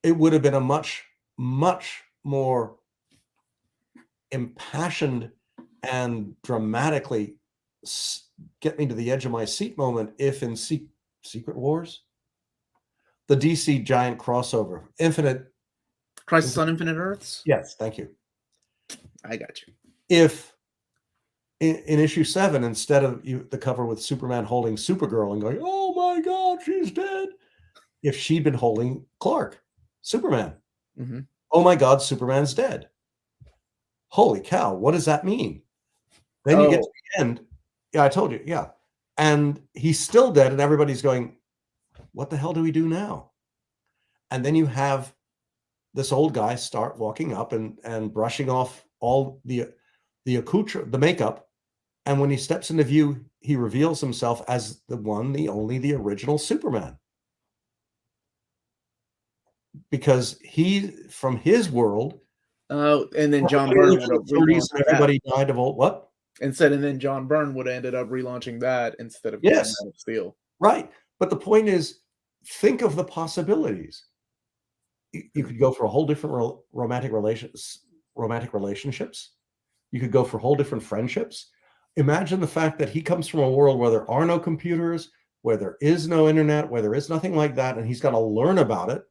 it would have been a much, much more impassioned and dramatically get me to the edge of my seat moment if in Secret Wars, the DC giant crossover, Crisis on Infinite Earths? Yes, thank you. I got you. If in issue 7, instead of the cover with Superman holding Supergirl and going, oh my God, she's dead, if she'd been holding Clark, Superman, oh my God, Superman's dead. Holy cow, what does that mean? Then you get to the end. Yeah, I told you. Yeah. And he's still dead, and everybody's going, what the hell do we do now? And then you have this old guy start walking up and brushing off all the makeup. And when he steps into view, he reveals himself as the one, the only, the original Superman. Because from his world. And then John Byrne would have relaunched everybody died of old what? And then John Byrne would have ended up relaunching that instead of Man of Steel. Right. But the point is, think of the possibilities. You could go for a whole different romantic relationships. You could go for whole different friendships. Imagine the fact that he comes from a world where there are no computers, where there is no internet, where there is nothing like that, and he's got to learn about it.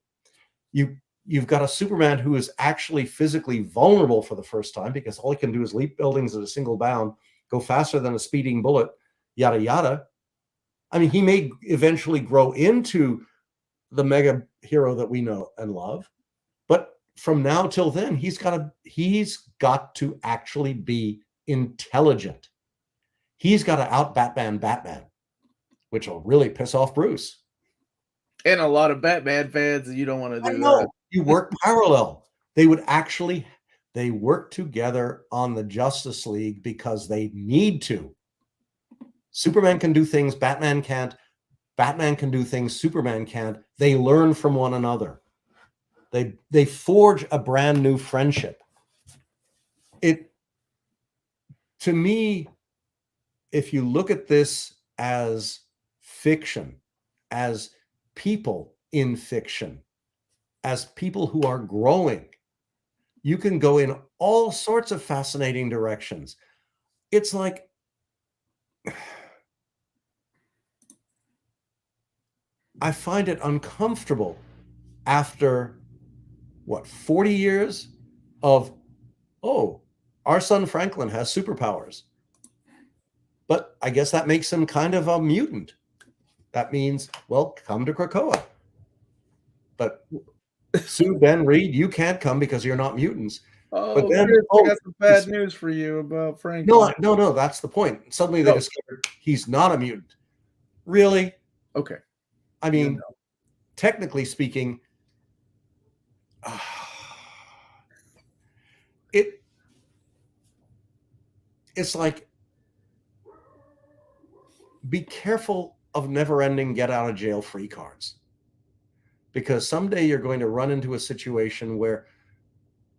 You've got a Superman who is actually physically vulnerable for the first time because all he can do is leap buildings at a single bound, go faster than a speeding bullet, yada, yada. I mean, he may eventually grow into the mega hero that we know and love, but from now till then, he's got to actually be intelligent. He's got to out Batman, which will really piss off Bruce. And a lot of Batman fans, you don't want to do that. You work parallel. They work together on the Justice League because they need to. Superman can do things Batman can't. Batman can do things Superman can't. They learn from one another. They forge a brand new friendship. To me, if you look at this as fiction, as people in fiction, as people who are growing, you can go in all sorts of fascinating directions. It's like I find it uncomfortable after 40 years of, our son Franklin has superpowers. But I guess that makes him kind of a mutant. That means, come to Krakoa. But Sue, Ben, Reed, you can't come because you're not mutants. But then, I got some bad news for you about Franklin. No, that's the point. Suddenly they discovered he's not a mutant. Really? Okay. I mean, technically speaking, it's like, be careful of never-ending get-out-of-jail-free cards, because someday you're going to run into a situation where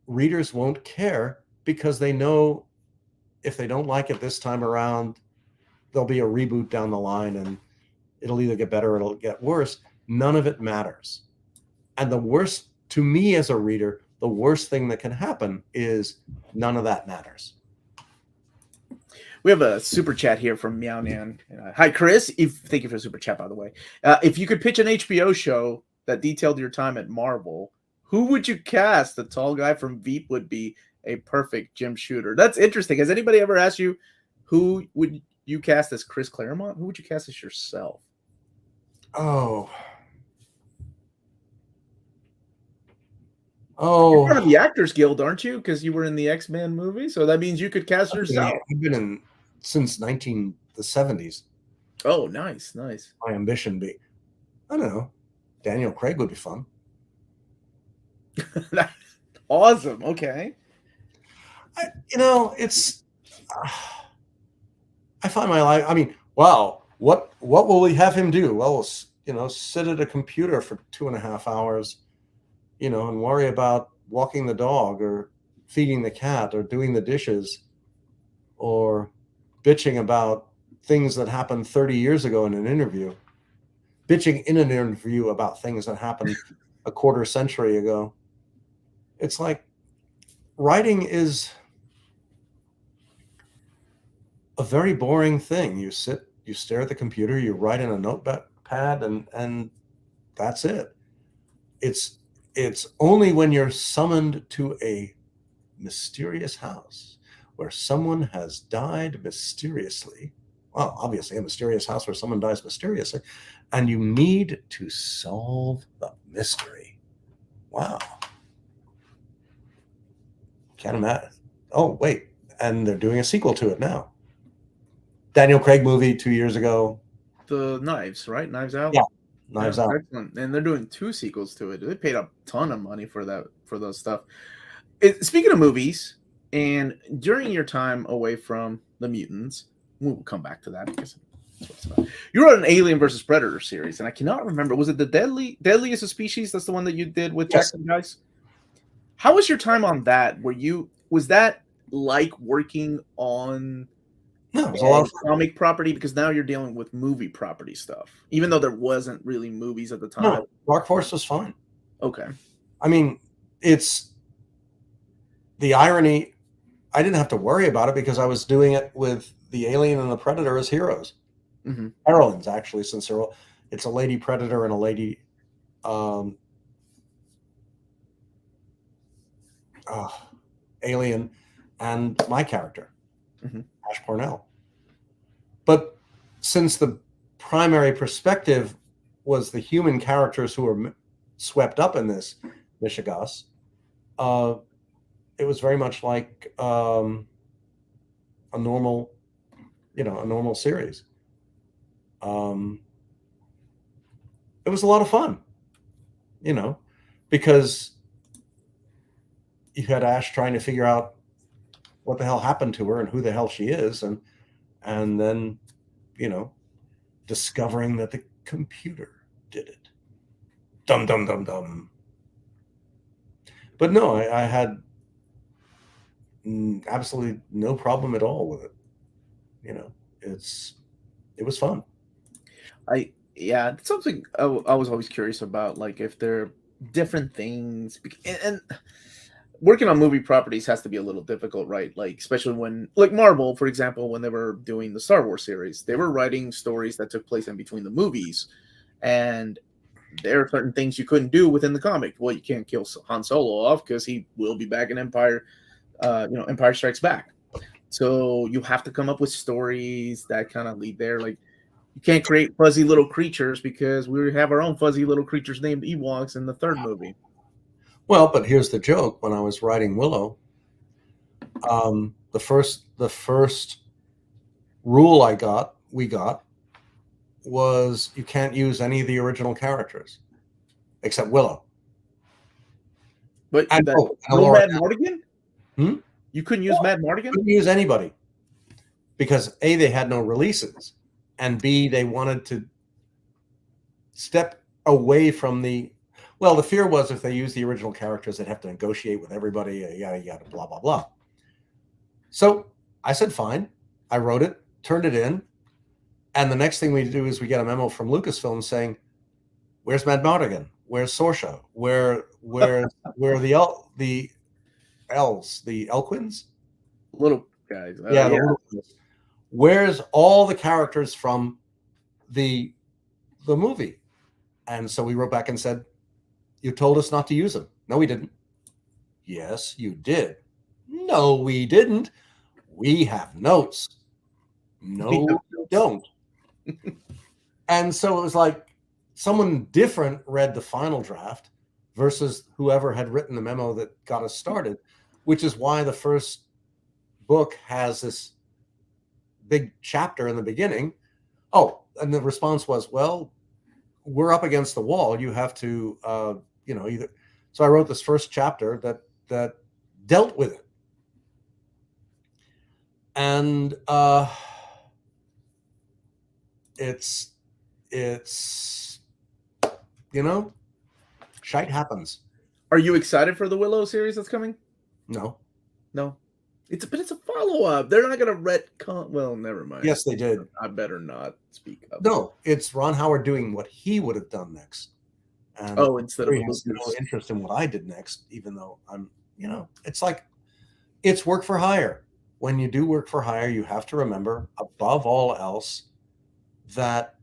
readers won't care because they know if they don't like it this time around, there'll be a reboot down the line and it'll either get better or it'll get worse. None of it matters. And the worst, to me as a reader, the worst thing that can happen is none of that matters. We have a super chat here from Meow Nan. Hi, Chris. Thank you for the super chat, by the way. If you could pitch an HBO show that detailed your time at Marvel, who would you cast? The tall guy from Veep would be a perfect Jim Shooter. That's interesting. Has anybody ever asked you who would you cast as Chris Claremont? Who would you cast as yourself? Oh, you're part of the Actors Guild, aren't you? Because you were in the X-Men movie, so that means you could cast yourself. I've been in since the 70s. Oh, nice. My ambition be, I don't know, Daniel Craig would be fun. Awesome. Okay. It's. I find my life. I mean, wow. What will we have him do? Well, sit at a computer for 2.5 hours, and worry about walking the dog or feeding the cat or doing the dishes or bitching about things that happened 30 years ago in an interview, bitching in an interview about things that happened a quarter century ago. It's like writing is a very boring thing. You sit, you stare at the computer, you write in a notepad, and that's it. It's only when you're summoned to a mysterious house where someone has died mysteriously. Well, obviously a mysterious house where someone dies mysteriously, and you need to solve the mystery. Wow. Can't imagine. Oh, wait. And they're doing a sequel to it now. Daniel Craig movie 2 years ago. The Knives, right? Knives Out? Yeah. Knives Out. Excellent. And they're doing 2 sequels to it. They paid a ton of money for those stuff. Speaking of movies, and during your time away from the mutants, we'll come back to that because you wrote an Alien versus Predator series, and I cannot remember. Was it the Deadliest of Species? That's the one that you did with Jackson Guys? How was your time on that? Was that like working on No, it was a lot and of fun. comic property, because now you're dealing with movie property stuff, even though there wasn't really movies at the time. No, Dark Force was fine. Okay. I mean, it's the irony. I didn't have to worry about it because I was doing it with the Alien and the Predator as heroes. Mhm. Heroines, actually, since it's a lady Predator and a lady Alien, and my character, Mhm. Ash Parnell. But since the primary perspective was the human characters who were swept up in this Mishigas, it was very much like a normal, a normal series. It was a lot of fun, because you had Ash trying to figure out what the hell happened to her and who the hell she is, and then, discovering that the computer did it. Dum dum dum dum. But no, I had absolutely no problem at all with it. It was fun. Yeah, it's something I was always curious about, like if there are different things, and working on movie properties has to be a little difficult, right? Like especially when, like Marvel, for example, when they were doing the Star Wars series, they were writing stories that took place in between the movies, and there are certain things you couldn't do within the comic. Well, you can't kill Han Solo off because he will be back in Empire, Empire Strikes Back. So you have to come up with stories that kind of lead there. Like you can't create fuzzy little creatures because we have our own fuzzy little creatures named Ewoks in the third movie. Well, but here's the joke: when I was writing Willow, the first rule we got was you can't use any of the original characters except Willow. But And, no Mad Mardigan? Hmm? You couldn't use Mad Mardigan? Couldn't use anybody because A, they had no releases, and B, they wanted to step away from the fear was if they use the original characters, they'd have to negotiate with everybody, yada, yada, blah, blah, blah. So I said, fine. I wrote it, turned it in. And the next thing we do is we get a memo from Lucasfilm saying, where's Mad Mardigan? Where's Sorsha? Where are the elves, the Elquins? Little guys. Yeah. Where's all the characters from the movie? And so we wrote back and said, you told us not to use them. No, we didn't. Yes, you did. No, we didn't. We have notes. No, we don't. And so it was like someone different read the final draft versus whoever had written the memo that got us started, which is why the first book has this big chapter in the beginning. Oh, and the response was, well, we're up against the wall. You have to, either. So I wrote this first chapter that dealt with it. And it's shite happens. Are you excited for the Willow series that's coming? No. But it's a follow-up. They're not gonna retcon. Well, never mind. Yes, they did. I better not speak up. No, it's Ron Howard doing what he would have done next. And instead of has no interest in what I did next, even though I'm, it's like it's work for hire. When you do work for hire, you have to remember, above all else, that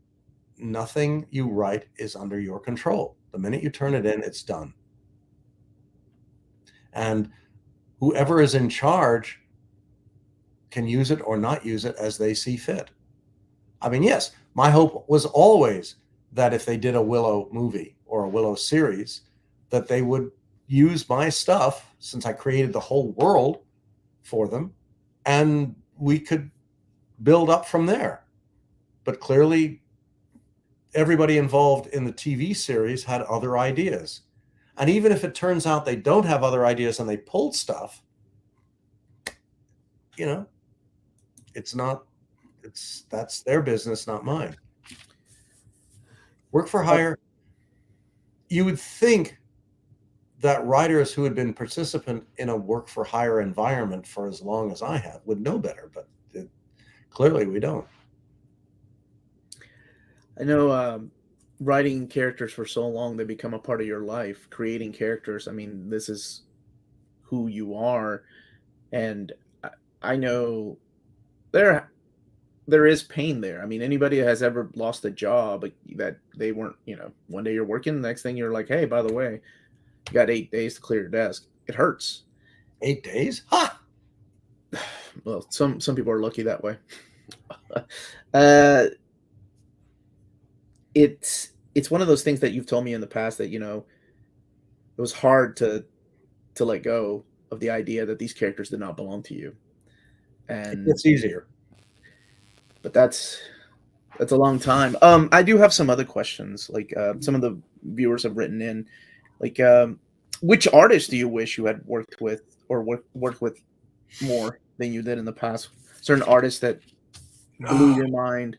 nothing you write is under your control. The minute you turn it in, it's done. And whoever is in charge can use it or not use it as they see fit. I mean, yes, my hope was always that if they did a Willow movie or a Willow series, that they would use my stuff, since I created the whole world for them, and we could build up from there. But clearly, everybody involved in the TV series had other ideas. And even if it turns out they don't have other ideas and they pulled stuff, that's their business, not mine. Work for hire. You would think that writers who had been participant in a work for hire environment for as long as I have would know better, but Clearly, we don't. I know writing characters for so long, they become a part of your life. Creating characters, I mean, this is who you are. And I know there there is pain there. I mean, anybody that has ever lost a job that they weren't, one day you're working, the next thing you're like, hey, by the way, you got 8 days to clear your desk. It hurts. 8 days? Ha! Well, some people are lucky that way. uh, it's one of those things that you've told me in the past that it was hard to let go of the idea that these characters did not belong to you. And It's easier. but that's a long time. I do have some other questions. Like some of the viewers have written in, like which artist do you wish you had worked with or worked with more than you did in the past? Certain artists that blew your mind.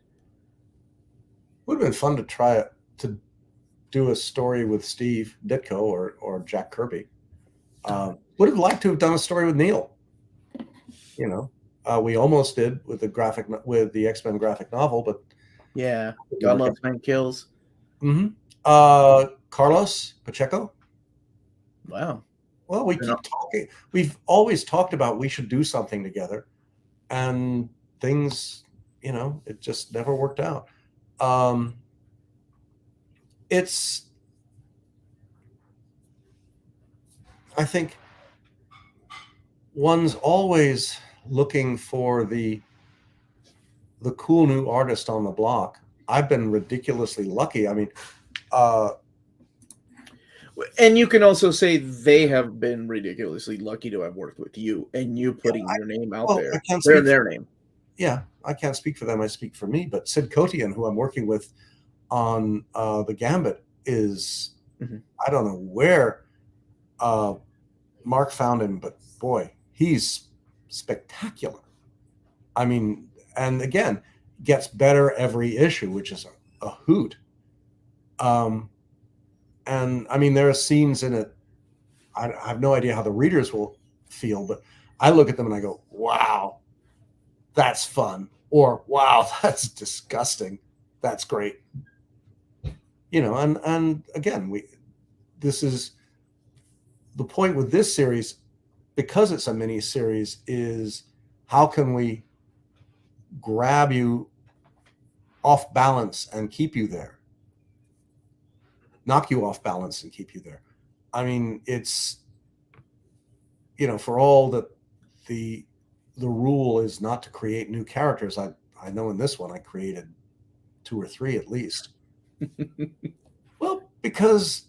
Would have been fun to try to do a story with Steve Ditko or Jack Kirby. Would have liked to have done a story with Neil. We almost did with the X-Men graphic novel, but Yeah, God Loves Man Kills. Carlos Pacheco. Wow. Well, we keep talking. We've always talked about we should do something together, and things, it just never worked out. I think one's always looking for the cool new artist on the block. I've been ridiculously lucky. I mean, and you can also say they have been ridiculously lucky to have worked with you and you putting your name out there. I can't speak their name. Yeah, I can't speak for them. I speak for me. But Sid Kotian, who I'm working with on the Gambit, is I don't know where Mark found him, but boy, he's spectacular. I mean, and again, gets better every issue, which is a hoot. And I mean, there are scenes in it. I have no idea how the readers will feel, but I look at them and I go, wow, that's fun. Or, wow, that's disgusting. That's great. And again, this is the point with this series, because it's a mini series, is how can we grab you off balance and keep you there? Knock you off balance and keep you there. I mean, it's, for all that the rule is not to create new characters. I know in this one I created 2 or 3 at least. Well, because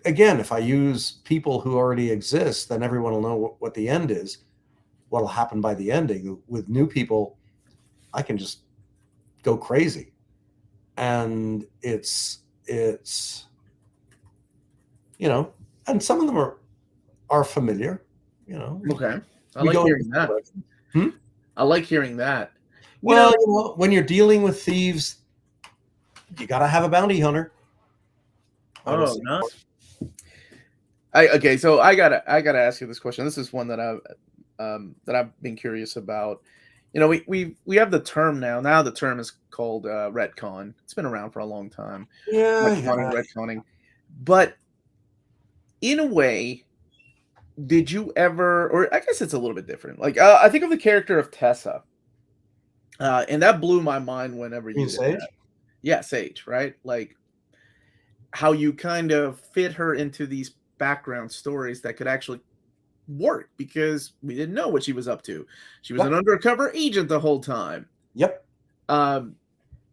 again, if I use people who already exist, then everyone will know what the end is, what will happen by the ending. With new people, I can just go crazy. And it's and some of them are familiar, Okay. I like hearing that. I like hearing that. Well, when you're dealing with thieves, you got to have a bounty hunter. Oh, no. Okay, so I gotta ask you this question. This is one that I've been curious about. We have the term now. Now the term is called retcon. It's been around for a long time. Retconning. But in a way, did you ever, or I guess it's a little bit different. Like I think of the character of Tessa, and that blew my mind whenever you said Sage? that. Yeah, Sage, right? Like how you kind of fit her into these background stories that could actually work because we didn't know what she was up to. She was an undercover agent the whole time. Yep. And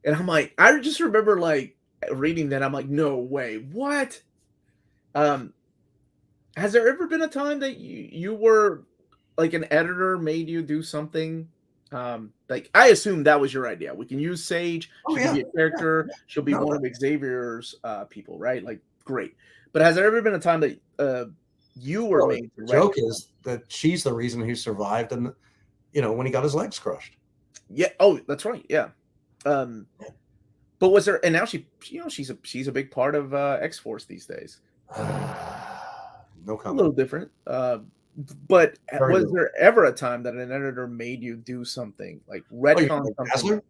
I'm like, I just remember like reading that. I'm like, no way. What? Has there ever been a time that you were like an editor made you do something? Like I assume that was your idea. We can use Sage. She can be a character. Yeah. She'll be one of Xavier's people, right? Like great. But has there ever been a time that you were made? The joke is that she's the reason he survived, and when he got his legs crushed. Yeah. Oh, that's right. Yeah. But was there? And now she's a big part of X-Force these days. No comment. A little different. But Very was little. there ever a time that an editor made you do something like Oh, you retcon like something? Dazzler?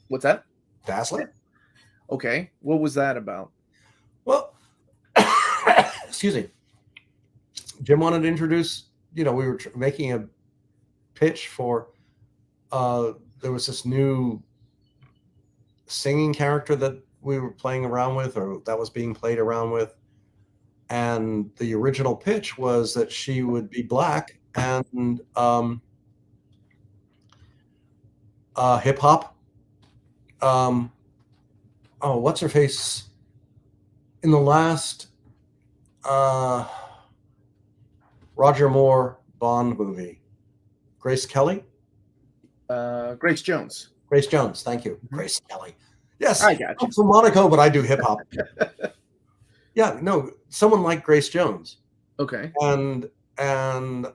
What's that? Dazzler? Okay, what was that about? Well, excuse me. Jim wanted to introduce, we were making a pitch for, there was this new singing character that we were playing around with, or that was being played around with. And the original pitch was that she would be black and hip hop. What's her face? In the last Roger Moore Bond movie, Grace Kelly? Grace Jones. Grace Jones, thank you. Mhm. Grace Kelly. Yes, I got you. I'm from Monaco, but I do hip hop. Yeah, no, someone like Grace Jones. Okay. And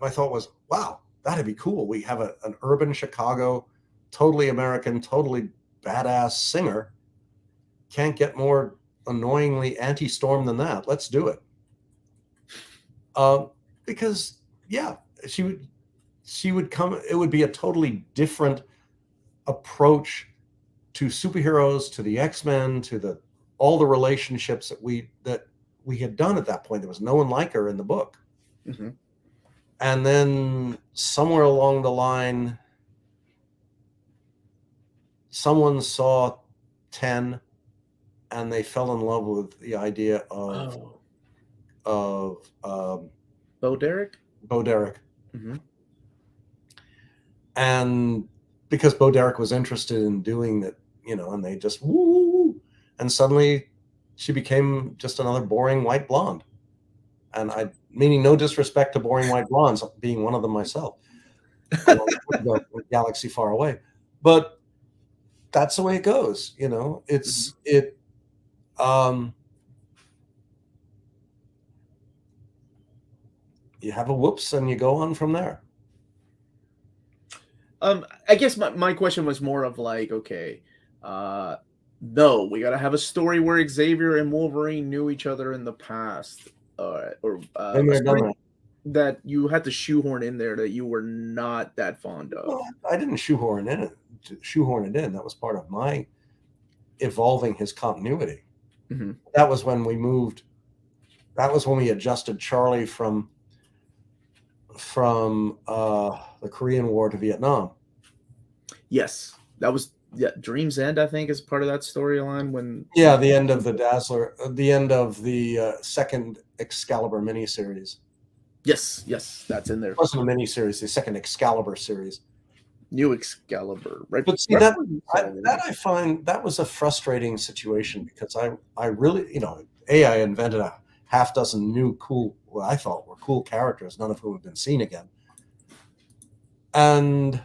my thought was, wow, that'd be cool. We have an urban Chicago, totally American, totally badass singer. Can't get more annoyingly anti-Storm than that. Let's do it. Because yeah, she would come. It would be a totally different approach to superheroes, to the X-Men, to all the relationships that we had done at that point. There was no one like her in the book. Mm-hmm. And then somewhere along the line, someone saw 10 and they fell in love with the idea of Bo Derek. Mm-hmm. And because Bo Derek was interested in doing that, and they just woo, and suddenly she became just another boring white blonde. And meaning no disrespect to boring white blondes, being one of them myself, the galaxy far away, but that's the way it goes. It's you have a whoops and you go on from there. I guess my question was more of like, okay, no, we gotta have a story where Xavier and Wolverine knew each other in the past, or a story that you had to shoehorn in there that you were not that fond of. Well, I didn't shoehorn it in. That was part of my evolving his continuity. Mm-hmm. That was when we moved. That was when we adjusted Charlie from the Korean War to Vietnam. Yes, that was Dream's End, I think, is part of that storyline. The end of the Dazzler, the end of the second Excalibur miniseries. Yes, that's in there. It wasn't a miniseries, the second Excalibur series. New Excalibur, right? But see, I find that was a frustrating situation because I really, I invented a half dozen new what I thought were cool characters, none of whom have been seen again. And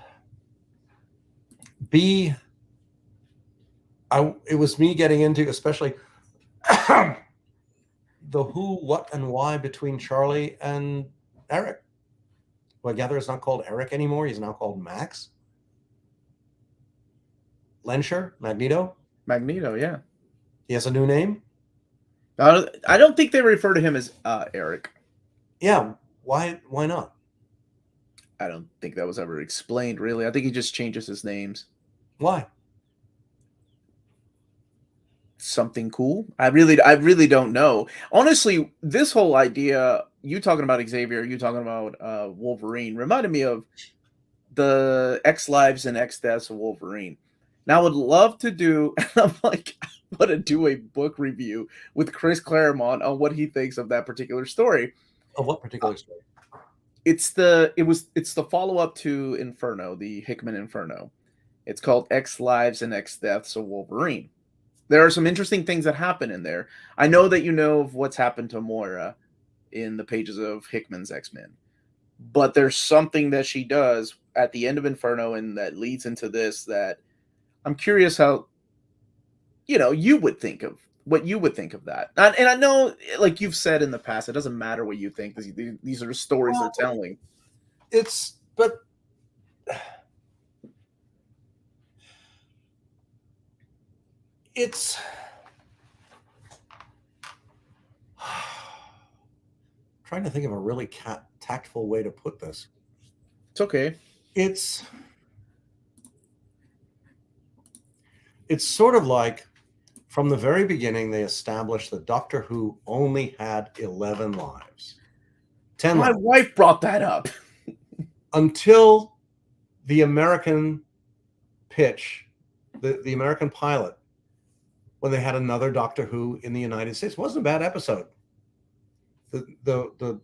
B, it was me getting into, especially the who, what, and why between Charlie and Eric. Well, I gather it's not called Eric anymore. He's now called Max. Lensher, Magneto, yeah. He has a new name. I don't think they refer to him as Eric. Yeah, why not? I don't think that was ever explained, really. I think he just changes his names. Why? Something cool? I really don't know. Honestly, this whole idea, you talking about Xavier, you talking about Wolverine, reminded me of the X Lives and X Deaths of Wolverine. Now I would love to do, I'm like, I want to do a book review with Chris Claremont on what he thinks of that particular story. Of what particular story? It's the follow-up to Inferno, the Hickman Inferno. It's called X Lives and X Deaths of Wolverine. There are some interesting things that happen in there. I know that you know of what's happened to Moira in the pages of Hickman's X-Men, but there's something that she does at the end of Inferno and that leads into this that I'm curious how, you would think of what you would think of that. And I know, like you've said in the past, it doesn't matter what you think. These are the stories they're telling. But it's trying to think of a really tactful way to put this. It's okay. It's sort of like from the very beginning, they established that Doctor Who only had 11 lives. 10 My lives. wife brought that up. Until the American pitch, the American pilot, when they had another Doctor Who in the United States. It wasn't a bad episode. The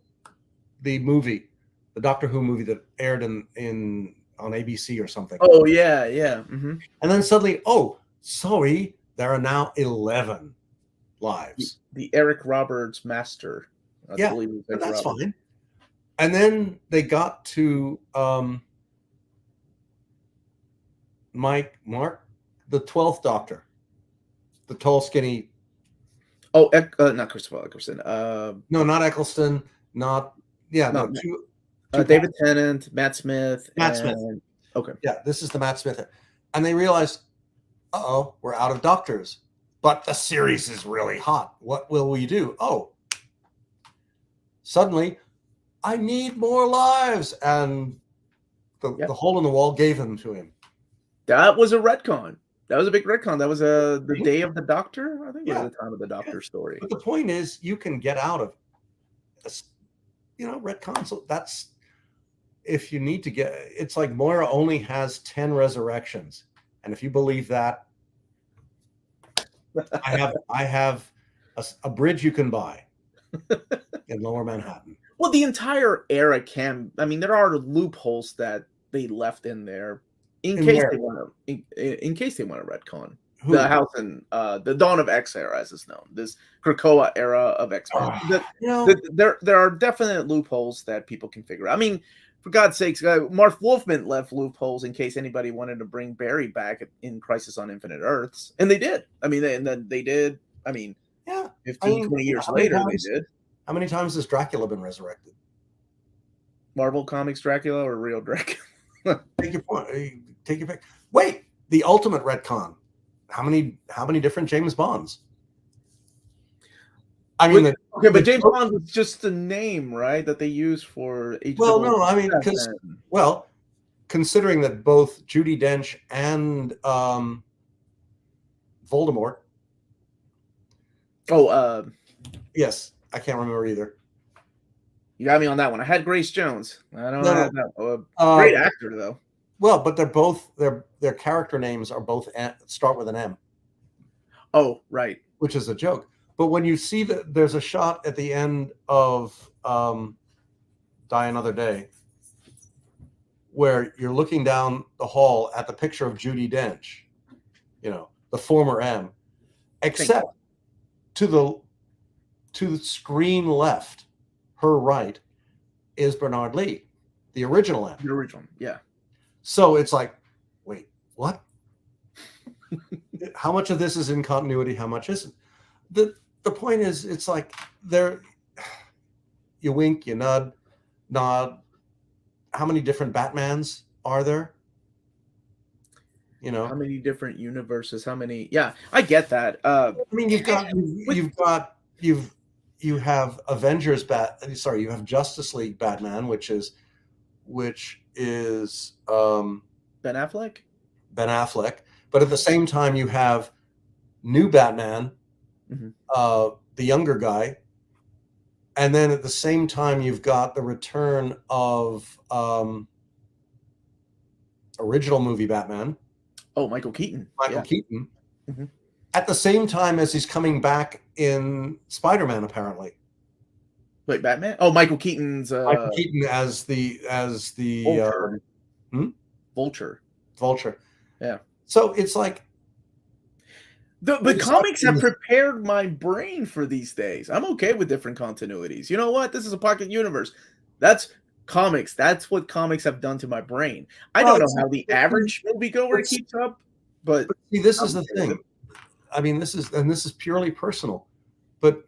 movie, the Doctor Who movie that aired on ABC or something. Oh, yeah, yeah. Mm-hmm. And then suddenly, oh, sorry, there are now 11 lives. The Eric Roberts master. I believe it was Eric that's Roberts. fine. And then they got to Mark, the 12th Doctor, the tall, skinny. Oh, not Christopher Eccleston. No, not Eccleston. David Tennant, Matt Smith. Smith. Okay. Yeah, this is the Matt Smith. And they realized, we're out of doctors. But the series is really hot. What will we do? Oh, suddenly, I need more lives. And the hole in the wall gave them to him. That was a retcon. That was a big retcon. That was the Day of the Doctor, I think. Yeah. Was the time of the Doctor story. But the point is, you can get out of, retcons. So that's, if you need to get, it's like Moira only has 10 resurrections, and if you believe that, I have a bridge you can buy in Lower Manhattan. Well, the entire era there are loopholes that they left in there in case they want to retcon. Who? The House and the Dawn of X era, as it's known, this Krakoa era of X-Men. There are definite loopholes that people can figure out. I mean, for God's sakes, Marv Wolfman left loopholes in case anybody wanted to bring Barry back in Crisis on Infinite Earths, and they did. I mean, they did. I mean, 20 years later, they did. How many times has Dracula been resurrected? Marvel Comics Dracula or real Dracula? Take your point. Take your pick. Wait, the ultimate retcon. How many different James Bonds? I mean, but James Bond was just a name, right? That they use for. Considering that both Judi Dench and Voldemort. Oh, yes, I can't remember either. You got me on that one. I had Grace Jones. I don't know that. Great actor though. Well, but they're both their character names are both start with an M. Oh, right. Which is a joke. But when you see that there's a shot at the end of Die Another Day where you're looking down the hall at the picture of Judi Dench, the former M, except to the screen left, her right, is Bernard Lee, the original M. The original, yeah. So it's like, wait, what? How much of this is in continuity? How much isn't? The point is, it's like you wink, you nod. How many different Batmans are there? How many different universes? How many? Yeah, I get that. You have Avengers you have Justice League Batman, which is Ben Affleck. Ben Affleck, but at the same time you have new Batman, the younger guy, and then at the same time you've got the return of original movie Batman. Oh, Michael Keaton. Keaton. Mm-hmm. At the same time as he's coming back in Spider-Man, apparently. Wait, Batman? Oh, Michael Keaton's Michael Keaton as the Vulture. Vulture. Yeah. So it's like the comics have prepared my brain for these days. I'm okay with different continuities. You know what? This is a pocket universe. That's comics. That's what comics have done to my brain. I don't know how the average moviegoer keeps up, but see, this is the thing. I mean, this is purely personal, but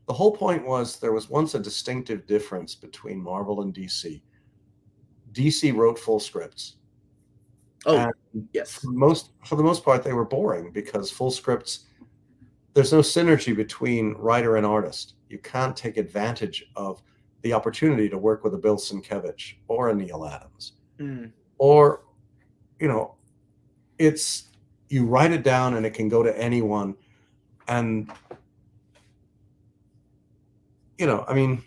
the whole point was there was once a distinctive difference between Marvel and DC. DC wrote full scripts. Oh, and yes. For the most part, they were boring because full scripts, there's no synergy between writer and artist. You can't take advantage of the opportunity to work with a Bill Sienkiewicz or a Neil Adams, Mm. or, you know, it's, you write it down and it can go to anyone. And, you know, I mean,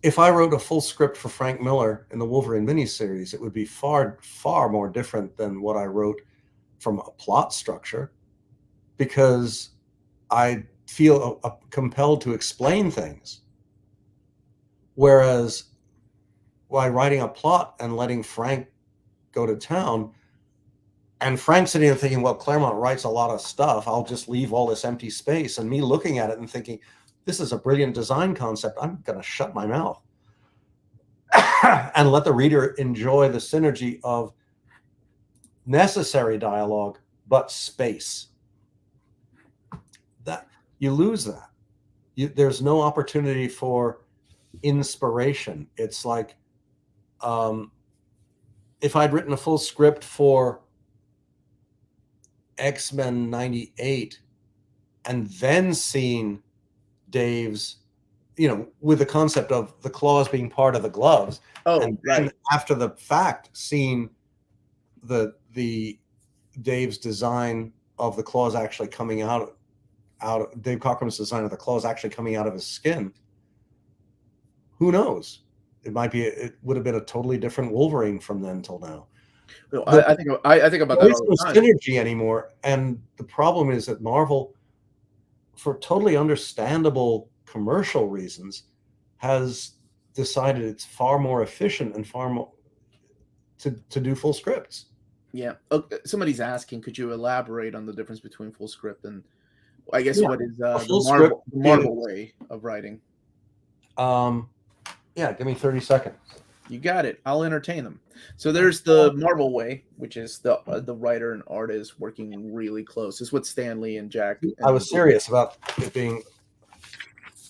if I wrote a full script for Frank Miller in the Wolverine miniseries, it would be far, far more different than what I wrote from a plot structure, because I feel compelled to explain things. Whereas by writing a plot and letting Frank go to town, and Frank sitting there thinking, well, Claremont writes a lot of stuff, I'll just leave all this empty space, and me looking at it and thinking, this is a brilliant design concept, I'm going to shut my mouth and let the reader enjoy the synergy of necessary dialogue, but space. That you lose that. There's no opportunity for inspiration. It's like, if I'd written a full script for X-Men 98 and then seen Dave's, you know, with the concept of the claws being part of the gloves, and right. after the fact seen the Dave's design of the claws actually coming out Dave Cockrum's design of the claws actually coming out of his skin, who knows? It would have been a totally different Wolverine from then till now. Well, I think about that all the time. There's no synergy anymore, and the problem is that Marvel, for totally understandable commercial reasons, has decided it's far more efficient and far more to do full scripts. Yeah. Somebody's asking, could you elaborate on the difference between full script and, I guess, what is the Marvel way of writing? Yeah, give me 30 seconds. You got it. I'll entertain them. So there's the Marvel way, which is the writer and artist working really close. This is what Stan Lee and Jack. I was serious about it being.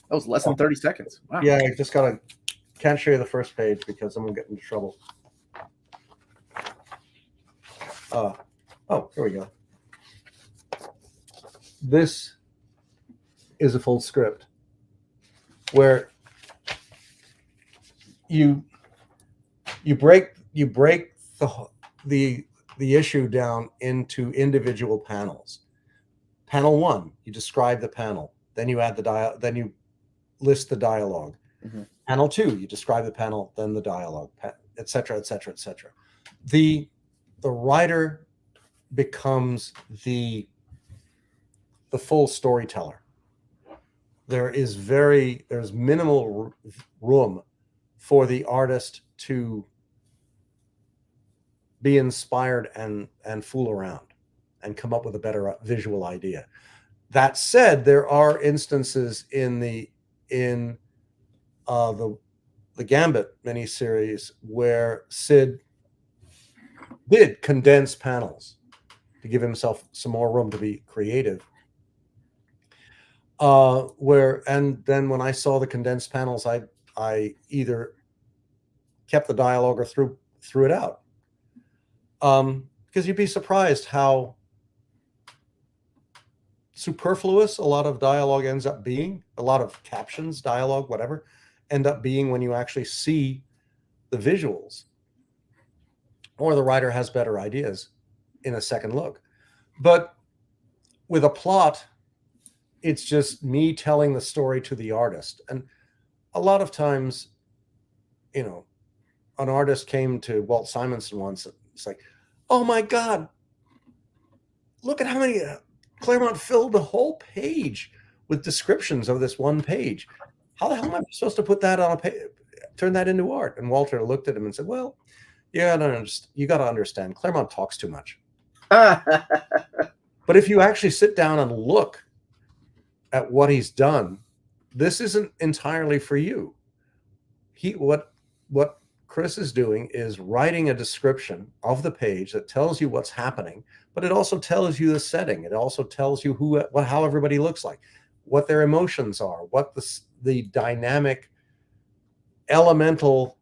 That was less than 30 seconds. Wow. Yeah, I just can't show you the first page because I'm gonna get into trouble. Oh, here we go. This is a full script where you break the issue down into individual panels. Panel 1, you describe the panel, then you add then you list the dialogue. Mm-hmm. Panel 2, you describe the panel, then the dialogue, etc., etc., etc. The writer becomes the full storyteller. There's minimal room for the artist to be inspired and fool around and come up with a better visual idea. That said, there are instances in the Gambit miniseries where Sid did condense panels to give himself some more room to be creative. And then when I saw the condensed panels, I either kept the dialogue or threw it out. Because you'd be surprised how superfluous a lot of dialogue ends up being, a lot of captions, dialogue, whatever, end up being when you actually see the visuals, or the writer has better ideas in a second look. But with a plot, it's just me telling the story to the artist. And a lot of times, you know, an artist came to Walt Simonson once. It's like, oh my God, look at how many Claremont filled the whole page with descriptions of this one page. How the hell am I supposed to put that on a page, turn that into art? And Walter looked at him and said, well, you got to understand, Claremont talks too much. But if you actually sit down and look at what he's done, this isn't entirely for you. What Chris is doing is writing a description of the page that tells you what's happening, but it also tells you the setting. It also tells you how everybody looks like, what their emotions are, what the dynamic, elemental,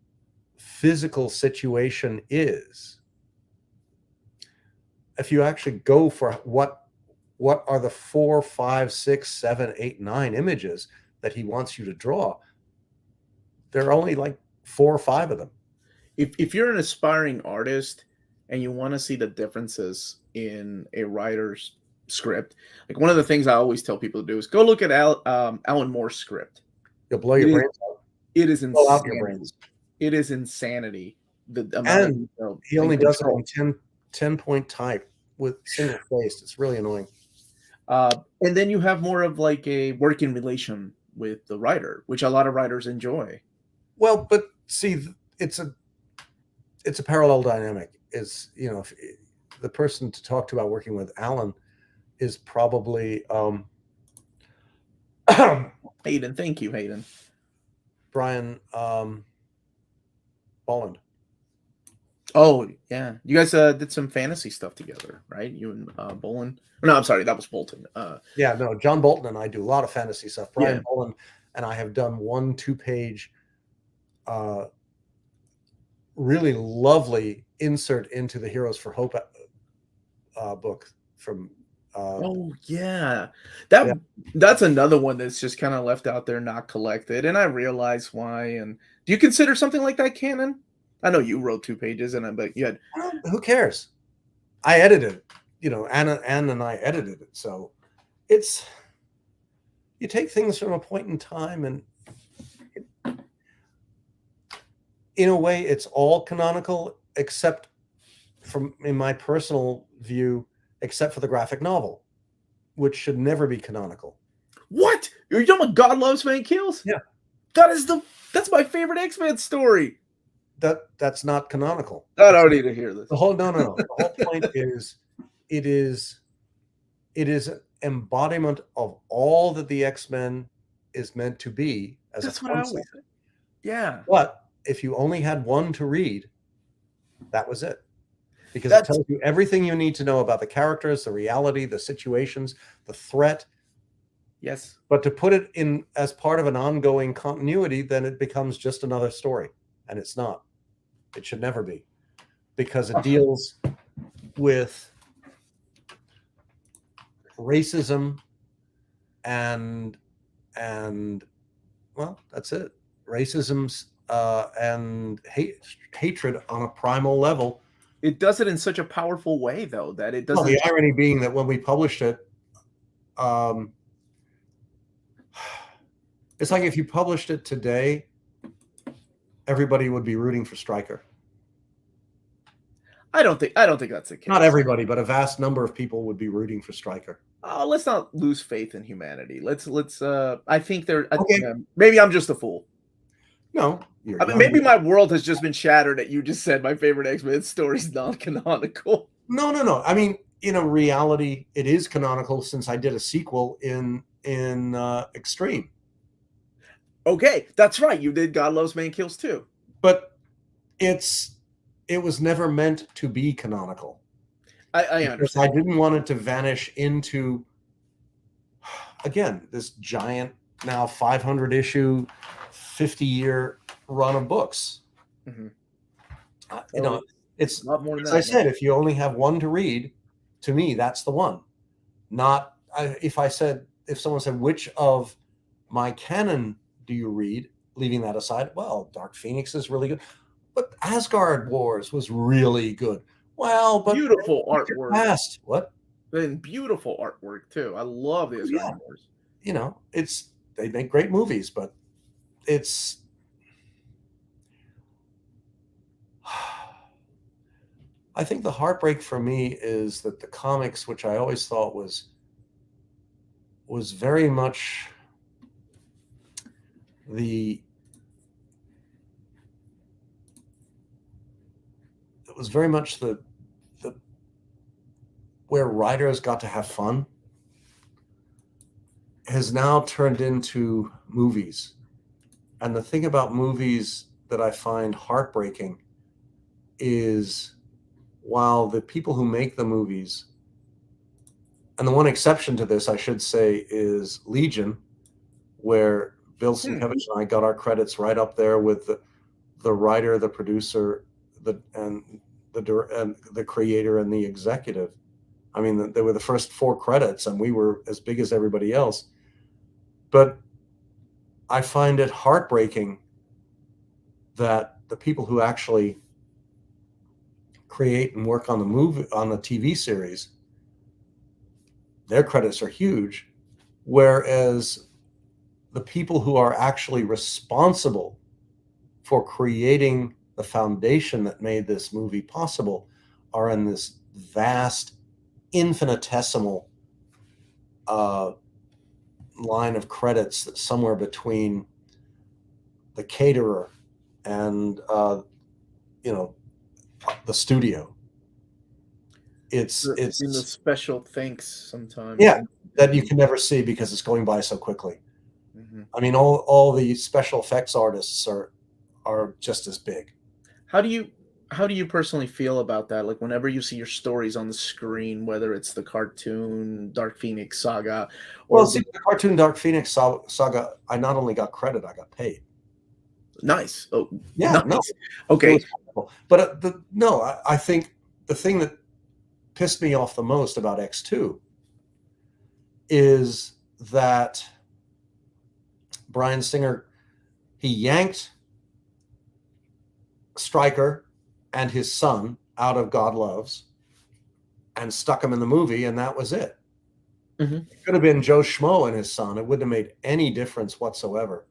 physical situation is. If you actually go for what are the 4, 5, 6, 7, 8, 9 images that he wants you to draw, there are only like 4 or 5 of them. If you're an aspiring artist and you want to see the differences in a writer's script, like one of the things I always tell people to do is go look at Alan Moore's script. You'll blow your It is, brains out. it is Blow out your insanity. brains. It is insanity. The amount And of detail he only and does it control. in 10-point type with single spaced. It's really annoying. And then you have more of like a working relation with the writer, which a lot of writers enjoy. Well, but see, it's a parallel dynamic. Is, you know, if the person to talk to about working with Alan is probably Hayden, thank you, Hayden. Brian Bolland. Oh yeah, you guys did some fantasy stuff together, right? You and Bolin. No, I'm sorry, that was Bolton. Yeah, no, John Bolton and I do a lot of fantasy stuff. Brian Yeah. Bolland and I have done 1-2-page, really lovely insert into the Heroes for Hope book from. Oh yeah, that's another one that's just kind of left out there, not collected, and I realize why. And do you consider something like that canon? I know you wrote 2 pages, but you had. Well, who cares? I edited it. You know, Ann and I edited it, so it's, you take things from a point in time, and in a way, it's all canonical, except from, in my personal view, except for the graphic novel, which should never be canonical. What? You're talking about God Loves Man Kills? Yeah. That's my favorite X-Men story. That's not canonical. I don't need to hear this. The whole no. The whole point is it is an embodiment of all that the X-Men is meant to be as That's a what I concept. always say. Yeah. But if you only had one to read, that was it. Because That's- it tells you everything you need to know about the characters, the reality, the situations, the threat. Yes. But to put it in as part of an ongoing continuity, then it becomes just another story. And it's not. It should never be. Because it deals with racism and well, that's it. Racism and hatred on a primal level. It does it in such a powerful way, though, that it doesn't. Well, the irony being that when we published it, it's like if you published it today, everybody would be rooting for Stryker. I don't think that's the case. Not everybody, but a vast number of people would be rooting for Stryker. Let's not lose faith in humanity. Let's. I think there. Okay. Maybe I'm just a fool. No, I mean, maybe my world has just been shattered that you just said my favorite X-Men story is non-canonical. No. I mean, in a reality, it is canonical since I did a sequel in Extreme. Okay, that's right. You did God Loves Man Kills too. But it was never meant to be canonical. I understand. I didn't want it to vanish into, again, this giant, now 500 issue, 50-year run of books. Mm-hmm. You know, it's not more than as that. I said, if you only have one to read, to me, that's the one. Not if someone said, which of my canon do you read? Leaving that aside, well, Dark Phoenix is really good, but Asgard Wars was really good. Well, but beautiful artwork. Past what? And beautiful artwork too. I love the Asgard Wars. You know, they make great movies, but it's. I think the heartbreak for me is that the comics, which I always thought was very much it was very much the where writers got to have fun, has now turned into movies. And the thing about movies that I find heartbreaking is, while the people who make the movies, and the one exception to this, I should say, is Legion, where Bill Sienkiewicz and I got our credits right up there with the writer, the producer, the creator and the executive. I mean, they were the first 4 credits, and we were as big as everybody else. But I find it heartbreaking that the people who actually create and work on the movie, on the TV series, their credits are huge, whereas the people who are actually responsible for creating the foundation that made this movie possible are in this vast, infinitesimal line of credits that's somewhere between the caterer and the studio. It's in the special thanks sometimes. Yeah, that you can never see because it's going by so quickly. Mm-hmm. I mean, all the special effects artists are just as big. How do you personally feel about that? Like whenever you see your stories on the screen, whether it's the cartoon Dark Phoenix Saga, or Well, see, the cartoon Dark Phoenix Saga, I not only got credit, I got paid. nice. Oh, Yeah, nice. no, Okay. but I think the thing that pissed me off the most about X2 is that Bryan Singer, he yanked Stryker and his son out of God Loves and stuck him in the movie, and that was it. Mm-hmm. It could have been Joe Schmo and his son. It wouldn't have made any difference whatsoever.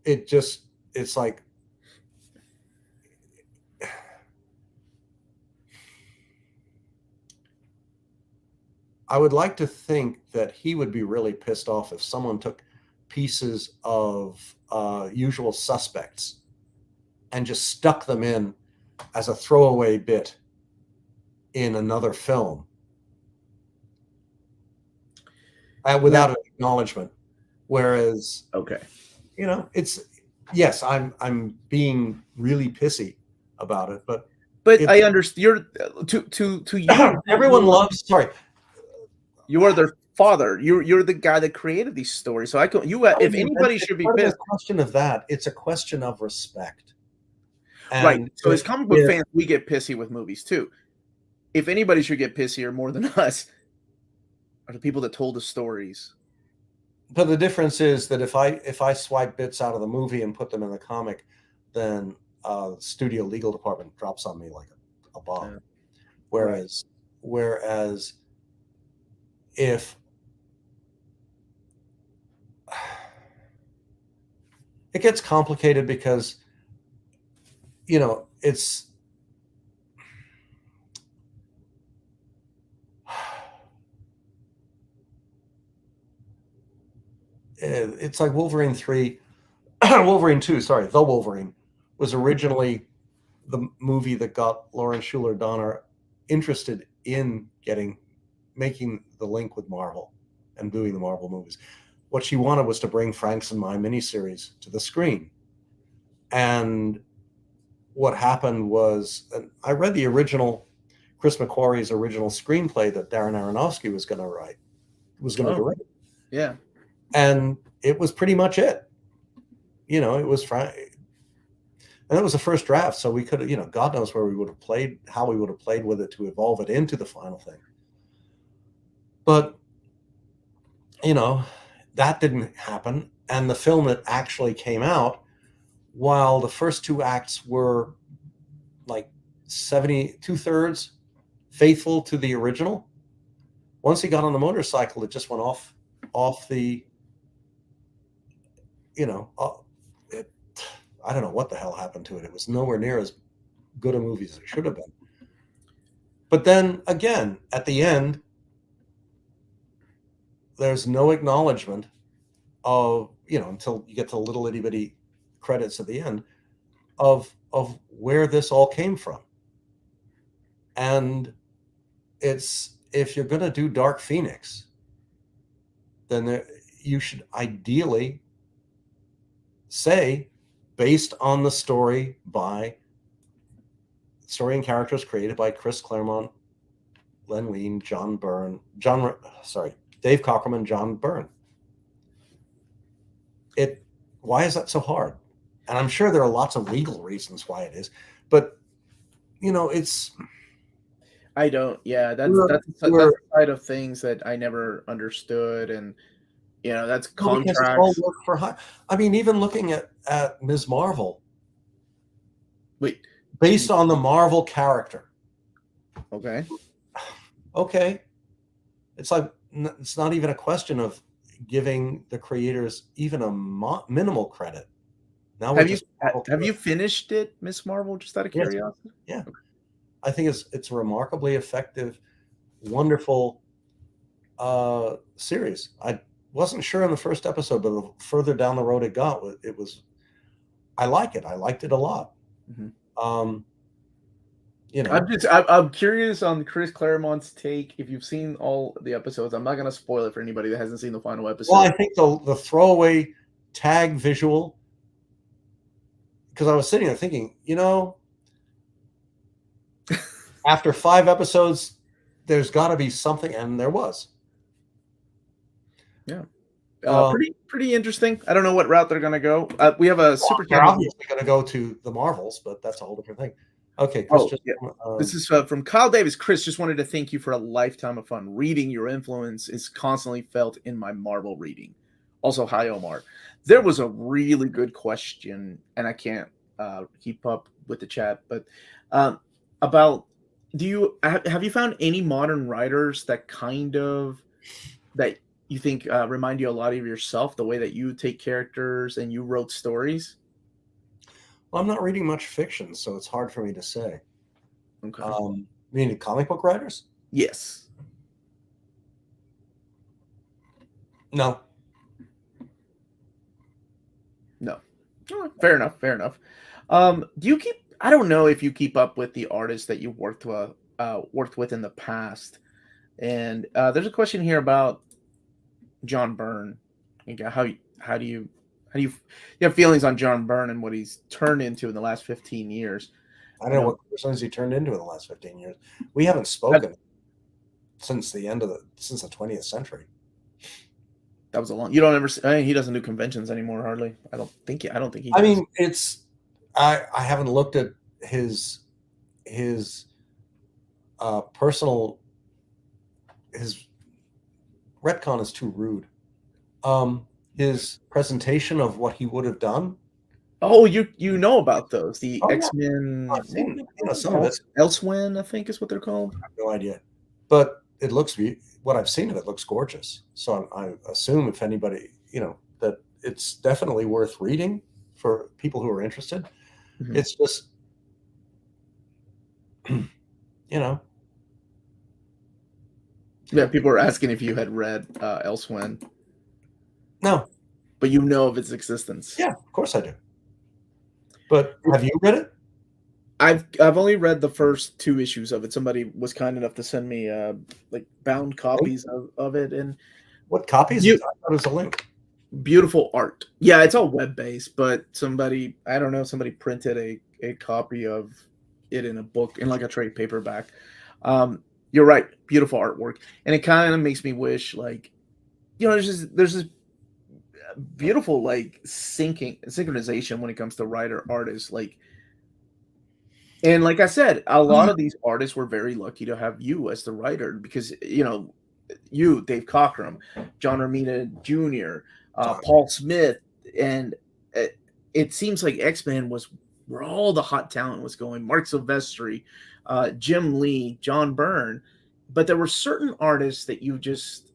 It's like, I would like to think that he would be really pissed off if someone took pieces of Usual Suspects and just stuck them in as a throwaway bit in another film without an acknowledgement. Whereas, okay, it's, yes, I'm being really pissy about it, but I understand. You're to you. Everyone loves. Sorry, you are their father. You're the guy that created these stories. So if anybody should be pissed, a question of that. It's a question of respect. And right. So as comic book fans, we get pissy with movies too. If anybody should get pissier more than us, are the people that told the stories. But the difference is that if I swipe bits out of the movie and put them in the comic, then the studio legal department drops on me like a bomb. Yeah. Whereas if it gets complicated because it's like Wolverine 3, Wolverine 2, sorry, The Wolverine was originally the movie that got Lauren Shuler Donner interested in making the link with Marvel and doing the Marvel movies. What she wanted was to bring Franks and My miniseries to the screen. And what happened was, I read the original, Chris McQuarrie's original screenplay that Darren Aronofsky was going to direct. Yeah. And it was pretty much it. It was and it was the first draft, so we could have, God knows where we would have played, how we would have played with it to evolve it into the final thing. But, that didn't happen. And the film that actually came out, while the first two acts were like 2/3 faithful to the original, once he got on the motorcycle, it just went off the, I don't know what the hell happened to it. It was nowhere near as good a movie as it should have been. But then again, at the end, there's no acknowledgement of, until you get to the little itty bitty credits at the end of where this all came from. And it's, if you're going to do Dark Phoenix, then you should ideally say, based on the story and characters created by Chris Claremont, Len Wein, Dave Cockrum, and John Byrne. Why is that so hard? And I'm sure there are lots of legal reasons why it is, but it's. I don't. Yeah, that's the side of things that I never understood, and That's Well, because it's all contracts. work for hire. I mean, even looking at Ms. Marvel, Wait, based on the Marvel character, okay. okay, it's like it's not even a question of giving the creators even a minimal credit. Now we're Have you just have you finished it, Miss Marvel? Just out of yes, curiosity. yeah. I think it's a remarkably effective, wonderful series. I wasn't sure in the first episode, but the further down the road it got, it was. I like it. I liked it a lot. Mm-hmm. Um, I'm curious on Chris Claremont's take. If you've seen all the episodes, I'm not going to spoil it for anybody that hasn't seen the final episode. Well, I think the throwaway tag visual, because I was sitting there thinking, after 5 episodes, there's got to be something, and there was. Yeah. Pretty interesting. I don't know what route they're going to go. We have a super. They're obviously going to go to the Marvels, but that's a whole different thing. Okay, Chris. This is from Kyle Davis. Chris, just wanted to thank you for a lifetime of fun reading. Your influence is constantly felt in my Marvel reading. Also, hi, Omar. There was a really good question, and I can't keep up with the chat, but about have you found any modern writers that that you think remind you a lot of yourself, the way that you take characters and you wrote stories? Well, I'm not reading much fiction, so it's hard for me to say. Okay. Meaning comic book writers? Yes. No. No. Oh, fair enough. Fair enough. Do you keep? I don't know if you keep up with the artists that you worked with in the past. And there's a question here about John Byrne. How do you have feelings on John Byrne and what he's turned into in the last 15 years? I don't know what personas he turned into in the last 15 years. We haven't spoken since the 20th century. That was a long. You don't ever. I mean, he doesn't do conventions anymore. Hardly. I don't think he. Does. I mean, I haven't looked at his personal. His retcon is too rude. His presentation of what he would have done. Oh, you know about those, the X-Men. I've seen some of it. Elsewhen, I think is what they're called. I have no idea, but it looks. What I've seen of it looks gorgeous. So I assume if anybody, that it's definitely worth reading for people who are interested. Mm-hmm. It's just, Yeah, people are asking if you had read Elsewhen. No. But you know of its existence. Yeah, of course I do. But have you read it? I've only read the first 2 issues of it. Somebody was kind enough to send me bound copies of it. And what copies? I thought it was a link. Beautiful art. Yeah, it's all web-based, but somebody printed a copy of it in a book, in like a trade paperback. You're right. Beautiful artwork. And it kind of makes me wish, there's this beautiful synchronization when it comes to writer artists. And like I said, a lot of these artists were very lucky to have you as the writer, because you, Dave Cockrum, John Romita Jr., Paul Smith, and it seems like X-Men was where all the hot talent was going. Mark Silvestri, Jim Lee, John Byrne, but there were certain artists that you just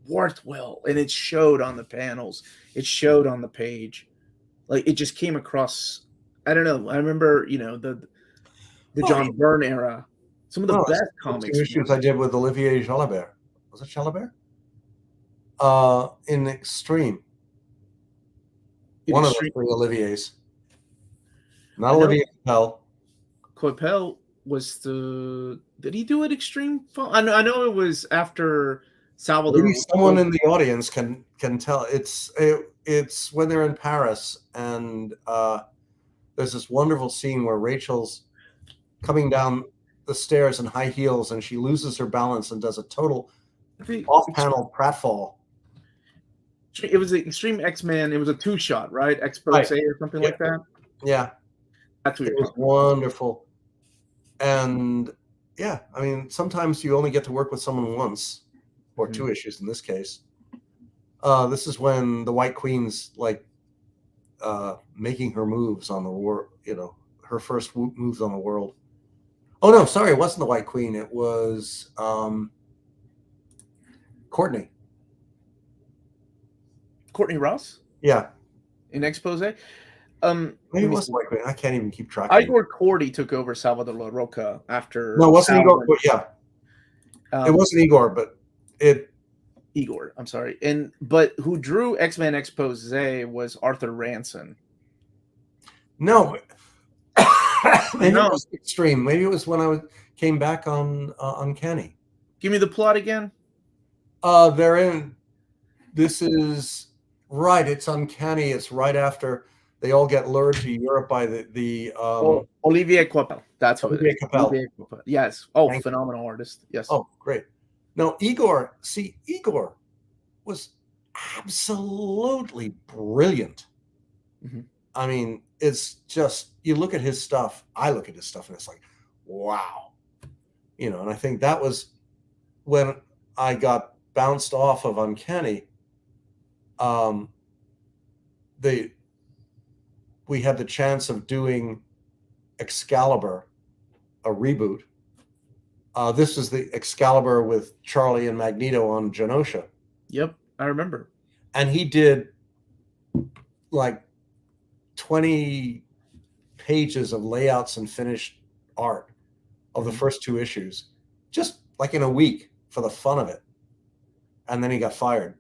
worked well, and it showed on the panels, it showed on the page, it just came across. I don't know. I remember, the John Byrne era. Some of the best comics. Issues I did with Olivier Jalabert. Was it Jalabert? In Extreme. One of the 3 Oliviers. Not Olivier Coipel. Coipel was did he do it Extreme? I know it was after Salvador. Maybe someone in the audience can tell. It's when they're in Paris, and there's this wonderful scene where Rachel's coming down the stairs in high heels, and she loses her balance and does a total off-panel pratfall. It was the Extreme X-Men. It was a 2-shot, right? Expose or something like that. Yeah, that's what it was wonderful. And yeah, I mean, sometimes you only get to work with someone once, or 2 issues in this case. This is when the White Queen's like making her moves on the war. Her first moves on the world. Oh no, sorry, it wasn't the White Queen. It was Courtney. Courtney Ross Yeah, in Expose. maybe Let it me was see. the White Queen. I can't even keep track. Igor Cordy took over Salvador La Roca after No, it wasn't Igor. Sal But yeah, it um, wasn't Igor, but it. Igor. I'm sorry, but who drew X-Men Expose was Arthur Ranson. No, maybe No. it was Extreme. Maybe it was when I came back on Uncanny. Give me the plot again. They're in. This is right. It's Uncanny. It's right after they all get lured to Europe by the Olivier Coipel. That's who Olivier it is. Coipel. Olivier Coipel. Yes. Oh, Thank phenomenal artist. Yes. Oh, great. No, Igor. See, Igor was absolutely brilliant. Mhm. I mean, it's just you look at his stuff. I look at his stuff, and it's like, wow. And I think that was when I got bounced off of Uncanny. We had the chance of doing Excalibur, a reboot. This is the Excalibur with Charlie and Magneto on Genosha. Yep, I remember. And he did like 20 pages of layouts and finished art of the first 2 issues, just like in a week for the fun of it. And then he got fired.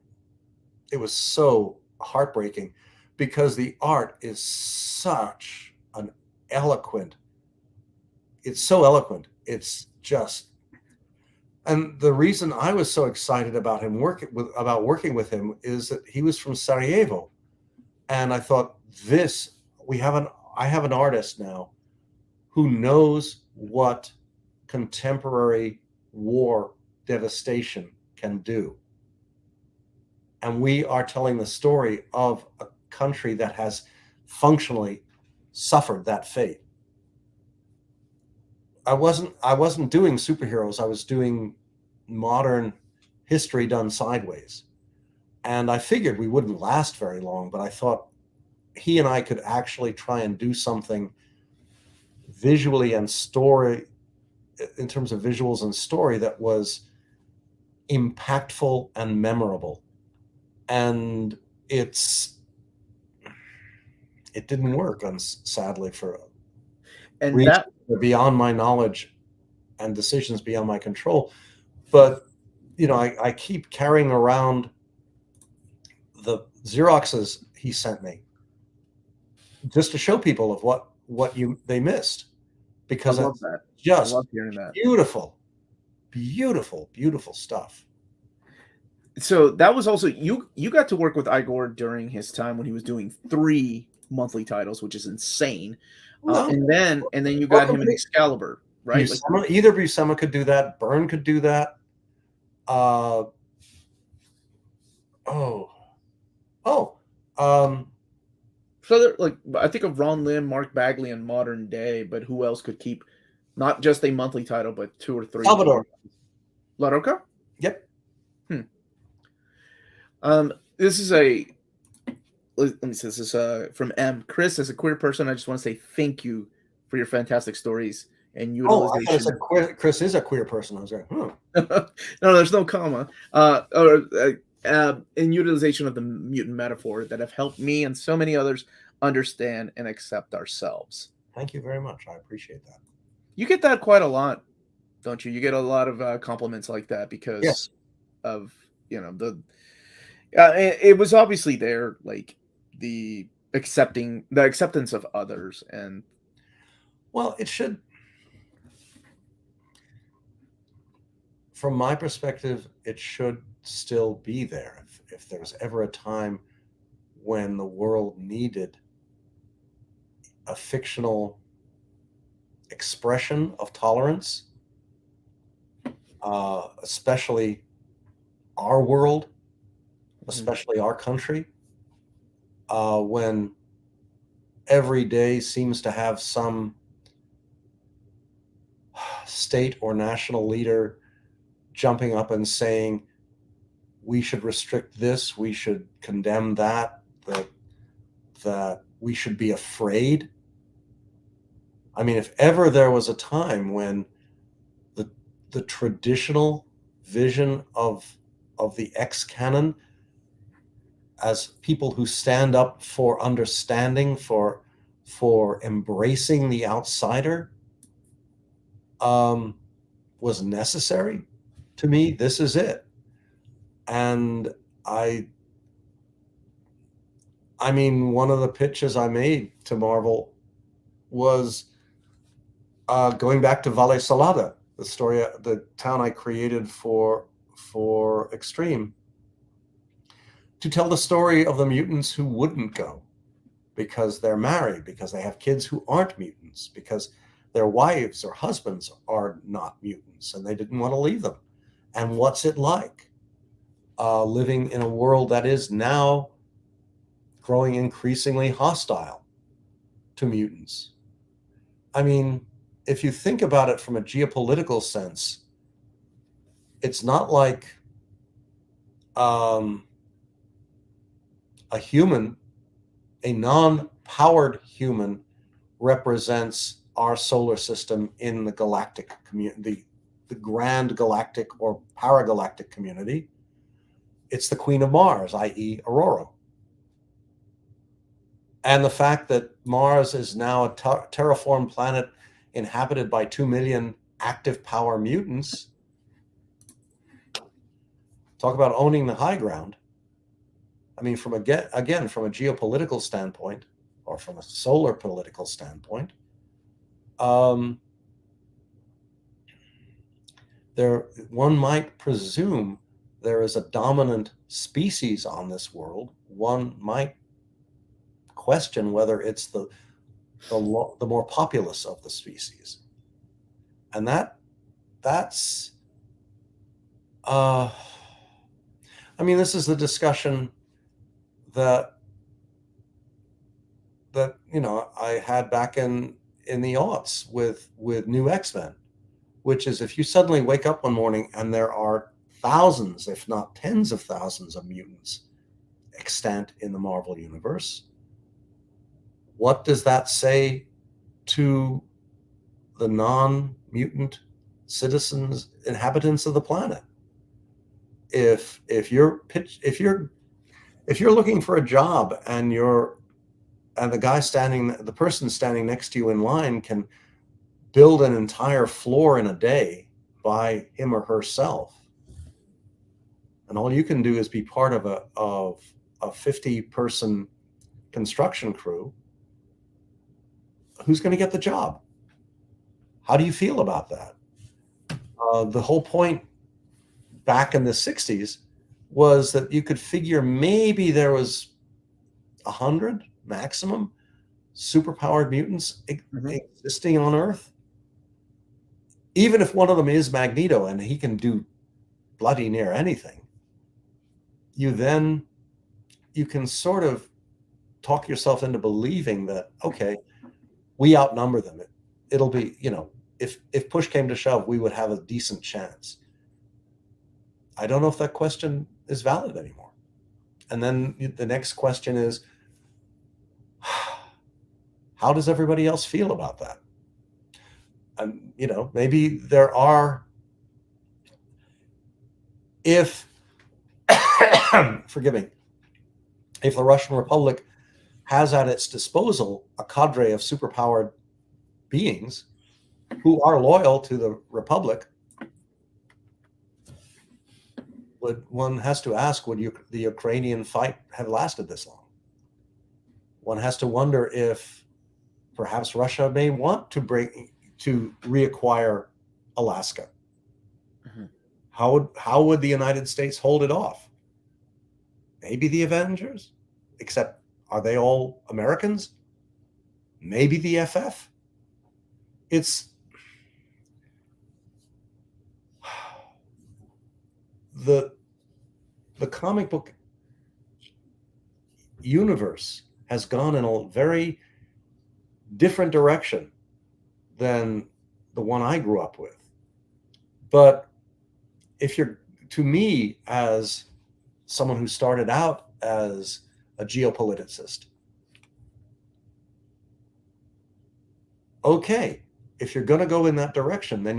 It was so heartbreaking because the art is such an eloquent. It's so eloquent. It's just, and the reason I was so excited about working with him is that he was from Sarajevo, and I thought I have an artist now who knows what contemporary war devastation can do. And we are telling the story of a country that has functionally suffered that fate. I wasn't doing superheroes. I was doing modern history done sideways. And I figured we wouldn't last very long, but I thought he and I could actually try and do something visually and story, in terms of visuals and story, that was impactful and memorable. And it didn't work, sadly, for reasons that are beyond my knowledge and decisions beyond my control. But I keep carrying around the Xeroxes he sent me just to show people of what they missed, because I love that. Just I love hearing that. Beautiful stuff. So that was also you got to work with Igor during his time when he was doing 3 monthly titles, which is insane. And then you got him in Excalibur, right? Either Buscema could do that. Byrne could do that. So I think of Ron Lim, Mark Bagley, and Modern Day, but who else could keep not just a monthly title, but 2 or 3? Salvador La Roca? Yep. This is let me say, this is from M. Chris, as a queer person, I just want to say thank you for your fantastic stories and utilization. I thought I said Chris is a queer person. I was like, No, there's no comma. In utilization of the mutant metaphor that have helped me and so many others understand and accept ourselves. Thank you very much. I appreciate that. You get that quite a lot, don't you? You get a lot of compliments like that because of it was obviously there, like the acceptance of others. And well, it should, from my perspective, it should still be there. If there's ever a time when the world needed a fictional expression of tolerance, especially our world, especially our country, when every day seems to have some state or national leader jumping up and saying, we should restrict this, we should condemn that, that we should be afraid. I mean, if ever there was a time when the traditional vision of the ex-canon as people who stand up for understanding, for embracing the outsider, was necessary, to me, this is it. And I mean, one of the pitches I made to Marvel was going back to Valle Salada, the story, the town I created for Extreme, to tell the story of the mutants who wouldn't go because they're married, because they have kids who aren't mutants, because their wives or husbands are not mutants and they didn't want to leave them. And what's it like living in a world that is now growing increasingly hostile to mutants? I mean, if you think about it from a geopolitical sense, it's not like a human, a non-powered human, represents our solar system in the galactic community, the grand galactic or paragalactic community. It's the Queen of Mars, i.e. Aurora. And the fact that Mars is now a terraformed planet inhabited by 2 million active power mutants. Talk about owning the high ground. I mean, from again, from a geopolitical standpoint, or from a solar political standpoint, one might presume there is a dominant species on this world. One might question whether it's the more populous of the species, and that's I mean, this is the discussion that you know I had back in the aughts with New X-Men, which is if you suddenly wake up one morning and there are thousands, if not tens of thousands of mutants extant in the Marvel universe, what does that say to the non-mutant citizens, inhabitants of the planet? If you're looking for a job and the person standing next to you in line can build an entire floor in a day by him or herself, and all you can do is be part of a 50-person construction crew, who's going to get the job? How do you feel about that? The whole point back in the 60s was that you could figure maybe there was 100 maximum superpowered mutants existing on Earth. Even if one of them is Magneto and he can do bloody near anything, you can sort of talk yourself into believing that, okay, we outnumber them. It'll be, you know, if push came to shove, we would have a decent chance. I don't know if that question is valid anymore. And then the next question is, how does everybody else feel about that? And, you know, maybe there are, forgive me, if the Russian Republic has at its disposal a cadre of superpowered beings who are loyal to the Republic, one has to ask, would the Ukrainian fight have lasted this long? One has to wonder if perhaps Russia may want to reacquire Alaska. Mm-hmm. How would the United States hold it off? Maybe the Avengers, except are they all Americans? Maybe the FF. It's the comic book universe has gone in a very different direction than the one I grew up with. But to me, as someone who started out as a geopoliticist. Okay, if you're going to go in that direction, then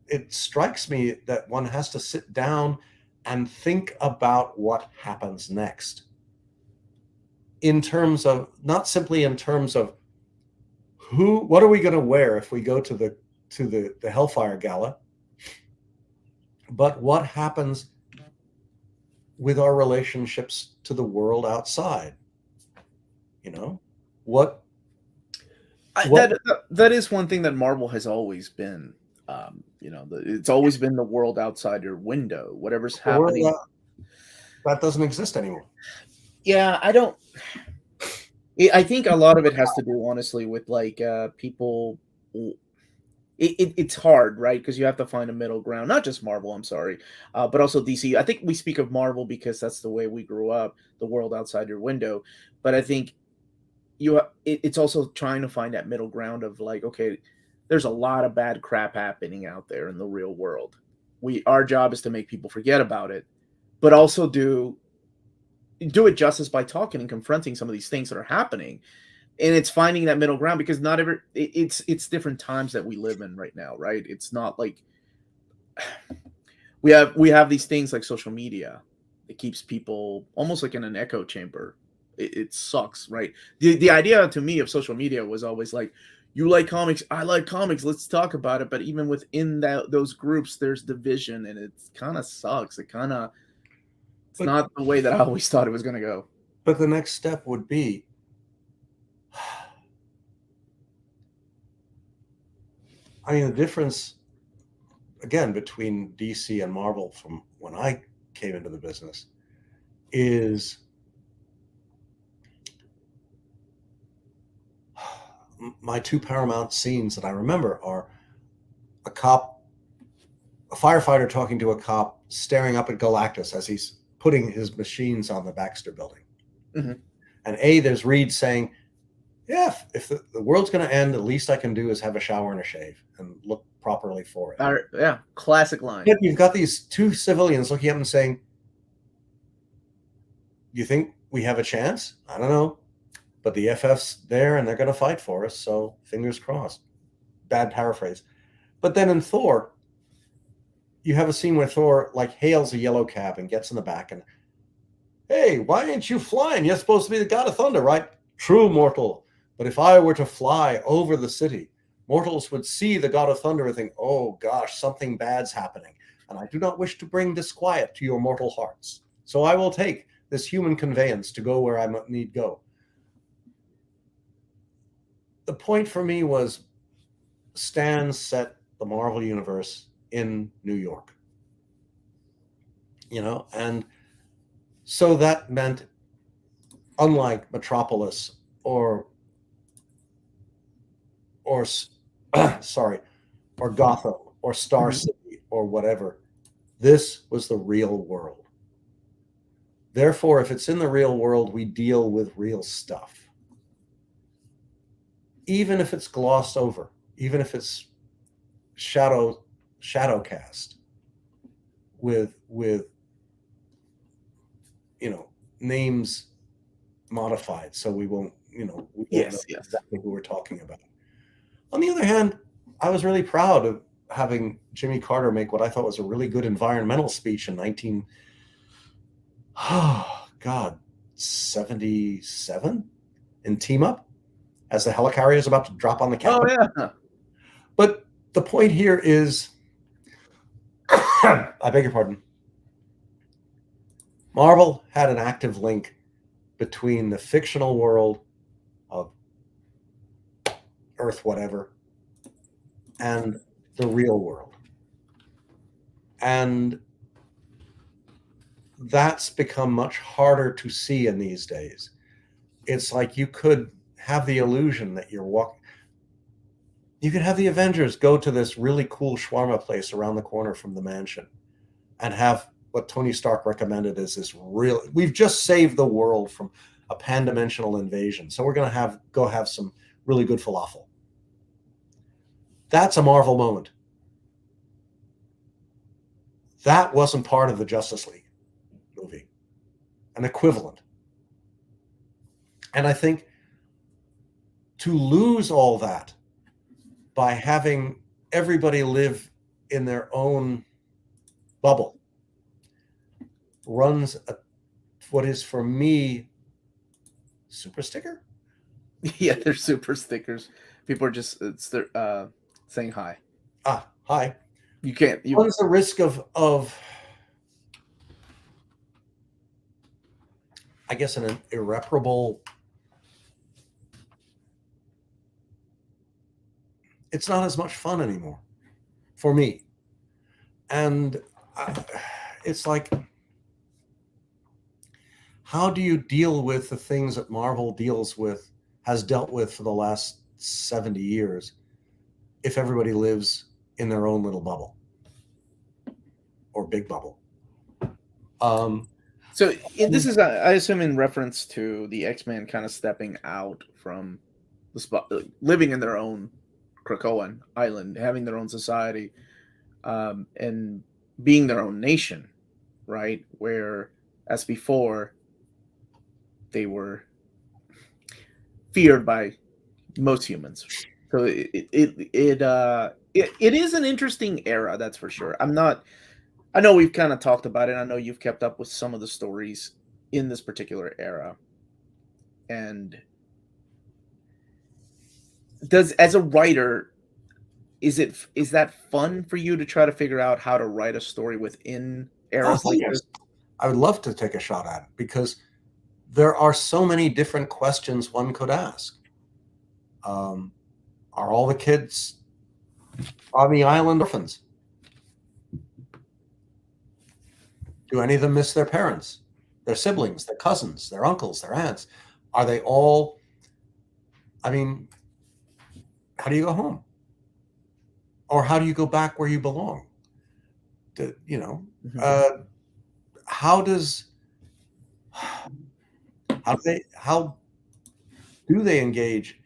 it strikes me that one has to sit down and think about what happens next. In terms of, not simply in terms of what are we going to wear if we go to the Hellfire Gala, but what happens with our relationships to the world outside. What that is one thing that Marvel has always been. It's always been the world outside your window. Whatever's happening, that doesn't exist anymore. Yeah, I think a lot of it has to do, honestly, with people. It's hard, right? Because you have to find a middle ground. Not just Marvel, I'm sorry, but also DC. I think we speak of Marvel because that's the way we grew up, the world outside your window. But I think it's also trying to find that middle ground of okay, there's a lot of bad crap happening out there in the real world. Our job is to make people forget about it, but also do it justice by talking and confronting some of these things that are happening. And it's finding that middle ground, because it's different times that we live in right now, right? It's not like we have these things like social media. It keeps people almost like in an echo chamber. It sucks, right? The idea to me of social media was always like, you like comics, I like comics, let's talk about it. But even within those groups, there's division, and it kind of sucks. It's not the way that I always thought it was going to go. But the next step would be, the difference, again, between DC and Marvel from when I came into the business is my two paramount scenes that I remember are a firefighter talking to a cop, staring up at Galactus as he's putting his machines on the Baxter building. Mm-hmm. And there's Reed saying, yeah, if the world's going to end, the least I can do is have a shower and a shave and look properly for it. Yeah, classic line. Yet you've got these two civilians looking at him and saying, you think we have a chance? I don't know. But the FF's there and they're going to fight for us, so fingers crossed. Bad paraphrase. But then in Thor, you have a scene where Thor hails a yellow cab and gets in the back and, hey, why ain't you flying? You're supposed to be the god of thunder, right? True, mortal. But if I were to fly over the city, mortals would see the god of thunder and think, oh gosh, something bad's happening. And I do not wish to bring disquiet to your mortal hearts. So I will take this human conveyance to go where I need go. The point for me was Stan set the Marvel Universe in New York. And so that meant, unlike Metropolis or Gotham or Star City or whatever, this was the real world. Therefore, if it's in the real world, we deal with real stuff. Even if it's glossed over, even if it's shadow cast with names modified, so we won't know exactly who we're talking about. On the other hand, I was really proud of having Jimmy Carter make what I thought was a really good environmental speech in 1977 in Team Up, as the helicarrier is about to drop on the cabin. Oh, yeah. But the point here is, I beg your pardon, Marvel had an active link between the fictional world of Earth whatever and the real world. And that's become much harder to see in these days. It's like you could have the illusion that you're walking. You could have the Avengers go to this really cool shawarma place around the corner from the mansion and have what Tony Stark recommended as this we've just saved the world from a pan-dimensional invasion. So we're going to go have some really good falafel. That's a Marvel moment. That wasn't part of the Justice League movie. an equivalent. And I think to lose all that by having everybody live in their own bubble runs what is for me super sticker. Yeah, they're super stickers. People are just saying hi. Hi. You can't. Runs the risk of I guess an irreparable. It's not as much fun anymore for me, and it's like, how do you deal with the things that Marvel has dealt with for the last 70 years if everybody lives in their own little bubble or big bubble? So this is, I assume, in reference to the X-Men kind of stepping out from the spot, living in their own Krakoan island, having their own society, and being their own nation, right? Where, as before, they were feared by most humans. So it is an interesting era, that's for sure. I know we've kind of talked about it. I know you've kept up with some of the stories in this particular era. And as a writer, is that fun for you to try to figure out how to write a story within eras like this? I would love to take a shot at it, because there are so many different questions one could ask. Are all the kids on the island orphans? Do any of them miss their parents, their siblings, their cousins, their uncles, their aunts? Are they all, I mean, how do you go home? Or how do you go back where you belong? How do they engage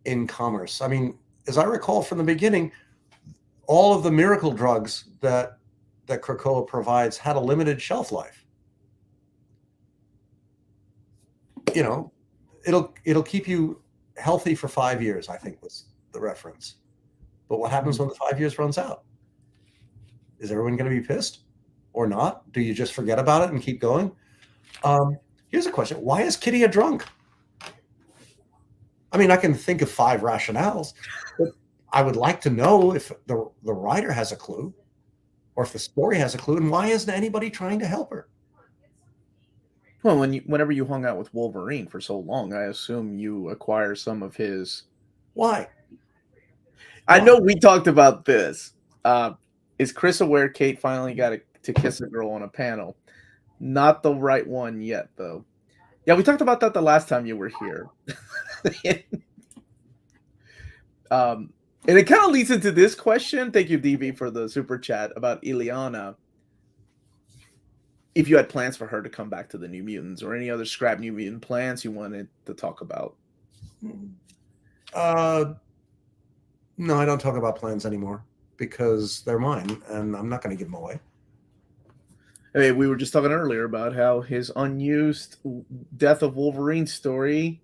in commerce? I mean, as I recall from the beginning, all of the miracle drugs that Krakoa provides had a limited shelf life. It'll keep you healthy for 5 years, I think was the reference. But what happens when the 5 years runs out? Is everyone going to be pissed or not? Do you just forget about it and keep going? Here's a question. Why is Kitty a drunk? I mean, I can think of 5 rationales, but I would like to know if the writer has a clue, or if the story has a clue, and why isn't anybody trying to help her? Well, whenever you hung out with Wolverine for so long, I assume you acquire some of his. Why? I know we talked about this. Is Chris aware Kate finally got to kiss a girl on a panel? Not the right one yet, though. Yeah, we talked about that the last time you were here. And it kind of leads into this question. Thank you, DB, for the super chat about Illyana. If you had plans for her to come back to the New Mutants, or any other scrap New Mutant plans you wanted to talk about. No, I don't talk about plans anymore, because they're mine and I'm not going to give them away. I mean, we were just talking earlier about how his unused Death of Wolverine story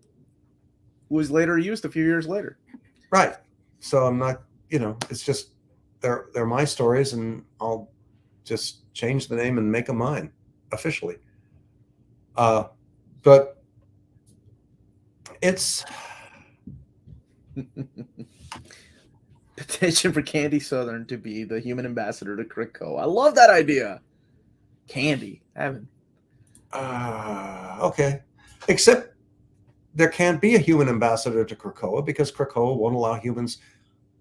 was later used a few years later. Right. So I'm not, it's just they're my stories, and I'll just change the name and make them mine officially. But it's petition for Candy Southern to be the human ambassador to Krakoa. I love that idea. Candy, Evan. Okay. Except there can't be a human ambassador to Krakoa, because Krakoa won't allow humans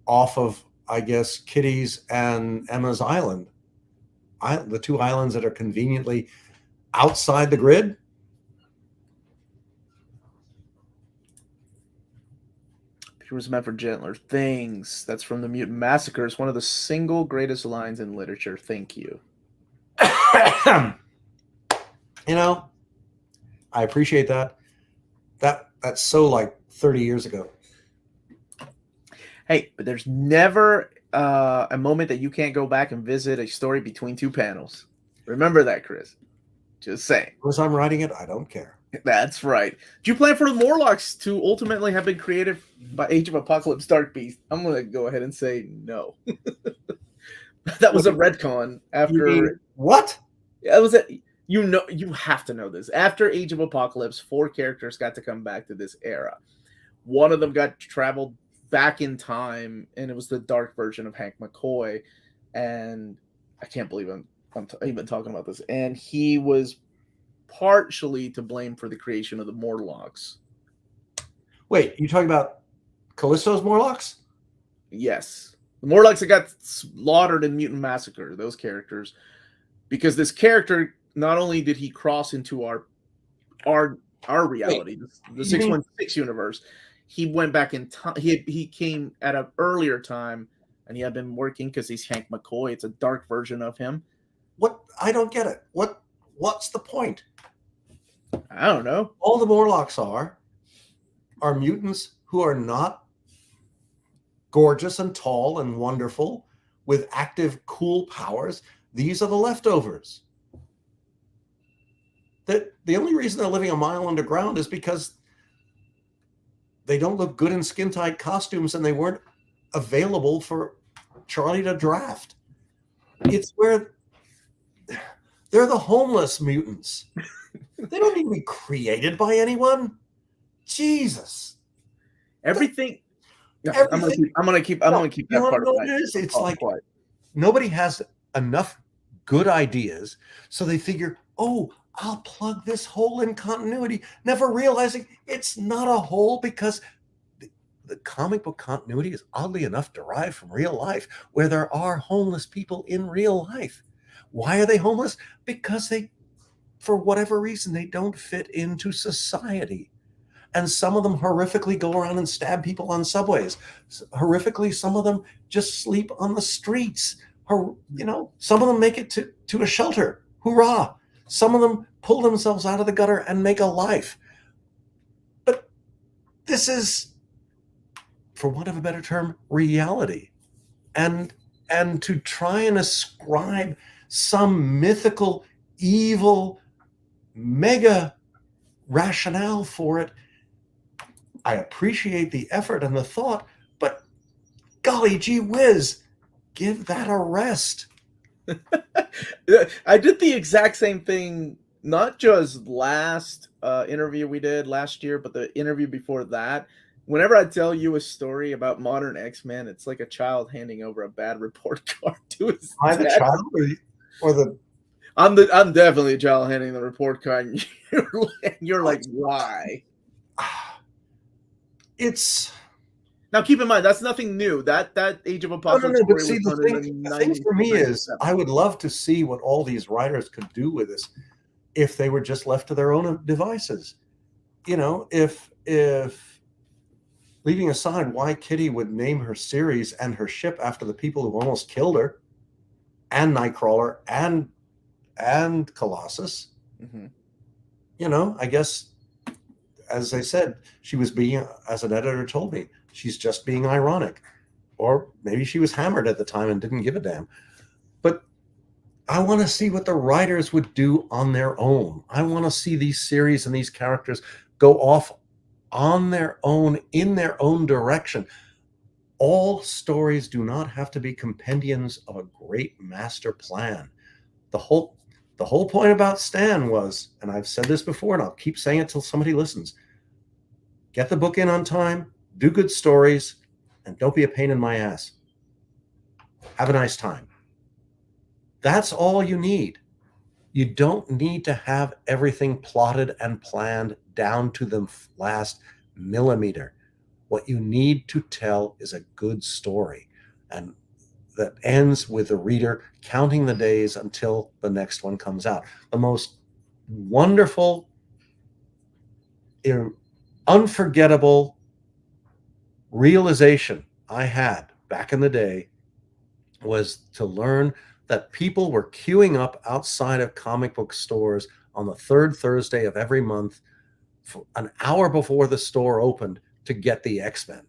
off of, I guess, Kitty's and Emma's island. The 2 islands that are conveniently outside the grid. It was meant for gentler things. That's from the Mutant Massacre. It's one of the single greatest lines in literature. Thank you. I appreciate that. That's so like 30 years ago. Hey, but there's never a moment that you can't go back and visit a story between 2 panels. Remember that, Chris. Just saying. Because I'm writing it, I don't care. That's right. Do you plan for the Morlocks to ultimately have been created by Age of Apocalypse Dark Beast? I'm gonna go ahead and say no. That was a retcon You after. mean what? It was a. You know, you have to know this. After Age of Apocalypse, 4 characters got to come back to this era. One of them got traveled back in time, and it was the dark version of Hank McCoy. And I can't believe I'm even talking about this. And he was partially to blame for the creation of the Morlocks. Wait, you talking about Callisto's Morlocks? Yes. The Morlocks that got slaughtered in Mutant Massacre, those characters. Because this character, not only did he cross into our reality, the 616 universe, he went back in time. He came at an earlier time, and he had been working because he's Hank McCoy. It's a dark version of him. What? I don't get it. What's the point? I don't know. All the Morlocks are mutants who are not gorgeous and tall and wonderful with active, cool powers. These are the leftovers. The only reason they're living a mile underground is because they don't look good in skin-tight costumes and they weren't available for Charlie to draft. It's where they're the homeless mutants. They don't need to be created by anyone. Jesus. Everything. Yeah, Everything. I'm gonna keep that part of it is? It's like quiet. Nobody has enough good ideas, so they figure, oh, I'll plug this hole in continuity, never realizing it's not a hole because the comic book continuity is oddly enough derived from real life, where there are homeless people in real life. Why are they homeless? Because they, for whatever reason, they don't fit into society. And some of them horrifically go around and stab people on subways. Horrifically, some of them just sleep on the streets. Some of them make it to a shelter. Hoorah! Some of them pull themselves out of the gutter and make a life. But this is, for want of a better term, reality. And to try and ascribe some mythical, evil, mega rationale for it, I appreciate the effort and the thought, but golly gee whiz, give that a rest. I did the exact same thing, not just last interview we did last year, but the interview before that. Whenever I tell you a story about modern X-Men, it's like a child handing over a bad report card to his Am I the child or the? I'm definitely a child handing the report card. And you're like, why? It's now keep in mind that's nothing new. That Age of Apocalypse. But see, the thing for me is, I would love to see what all these writers could do with this if they were just left to their own devices. If leaving aside why Kitty would name her series and her ship after the people who almost killed her, and Nightcrawler and Colossus, I guess, as I said, she was being, as an editor told me, she's just being ironic. Or maybe she was hammered at the time and didn't give a damn. But I want to see what the writers would do on their own. I want to see these series and these characters go off on their own, in their own direction. All stories do not have to be compendiums of a great master plan. The whole point about Stan was, and I've said this before, and I'll keep saying it till somebody listens, get the book in on time, do good stories, and don't be a pain in my ass. Have a nice time. That's all you need. You don't need to have everything plotted and planned down to the last millimeter. What you need to tell is a good story, and that ends with the reader counting the days until the next one comes out. The most wonderful, unforgettable realization I had back in the day was to learn that people were queuing up outside of comic book stores on the third Thursday of every month for an hour before the store opened to get the X-Men.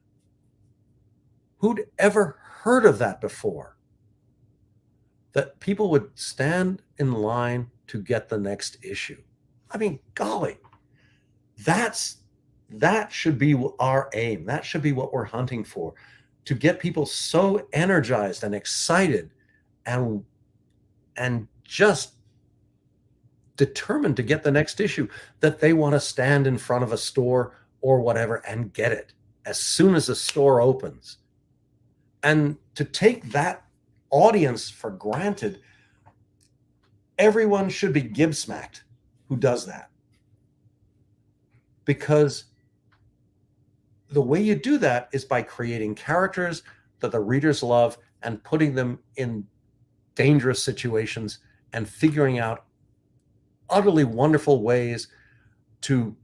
Who'd ever heard of that before? That people would stand in line to get the next issue. I mean, golly, that should be our aim. That should be what we're hunting for, to get people so energized and excited and just determined to get the next issue that they want to stand in front of a store or whatever and get it as soon as the store opens. And to take that audience for granted, everyone should be gibsmacked who does that. Because the way you do that is by creating characters that the readers love and putting them in dangerous situations and figuring out utterly wonderful ways to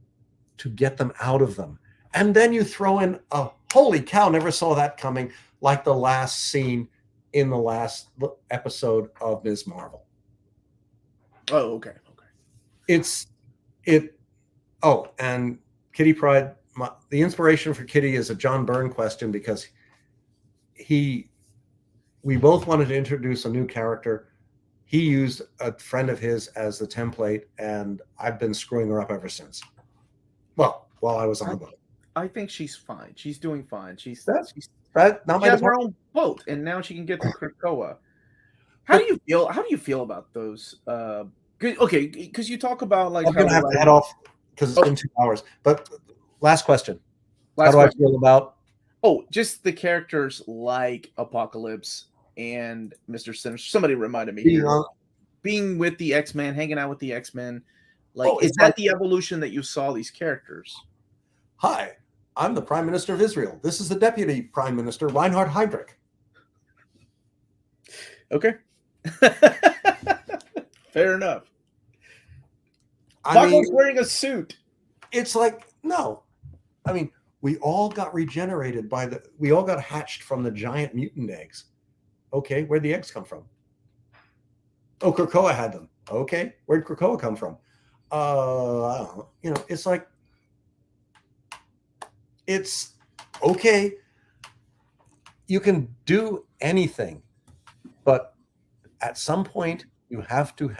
get them out of them. And then you throw in a holy cow, never saw that coming, like the last scene in the last episode of Ms. Marvel. Oh, okay. And Kitty Pryde, the inspiration for Kitty is a John Byrne question, because we both wanted to introduce a new character. He used a friend of his as the template, and I've been screwing her up ever since. Well, while I was on the boat. I think she's fine. She's doing fine. She has her own boat, and now she can get to Krakoa. How do you feel? How do you feel about those? Okay, because you talk about like. I'm gonna have to head off because it's been 2 hours. But last question. How do I feel about? Oh, just the characters like Apocalypse and Mr. Sinister. Somebody reminded me being with the X-Men, hanging out with the X-Men. Like, is that the evolution that you saw these characters? Hi, I'm the Prime Minister of Israel. This is the Deputy Prime Minister, Reinhard Heydrich. Okay. Fair enough. Buckle's wearing a suit. It's like, no. I mean, we all got regenerated we all got hatched from the giant mutant eggs. Okay, where'd the eggs come from? Oh, Krakoa had them. Okay, where'd Krakoa come from? I don't know. You know, it's like, it's okay. You can do anything, but at some point you have to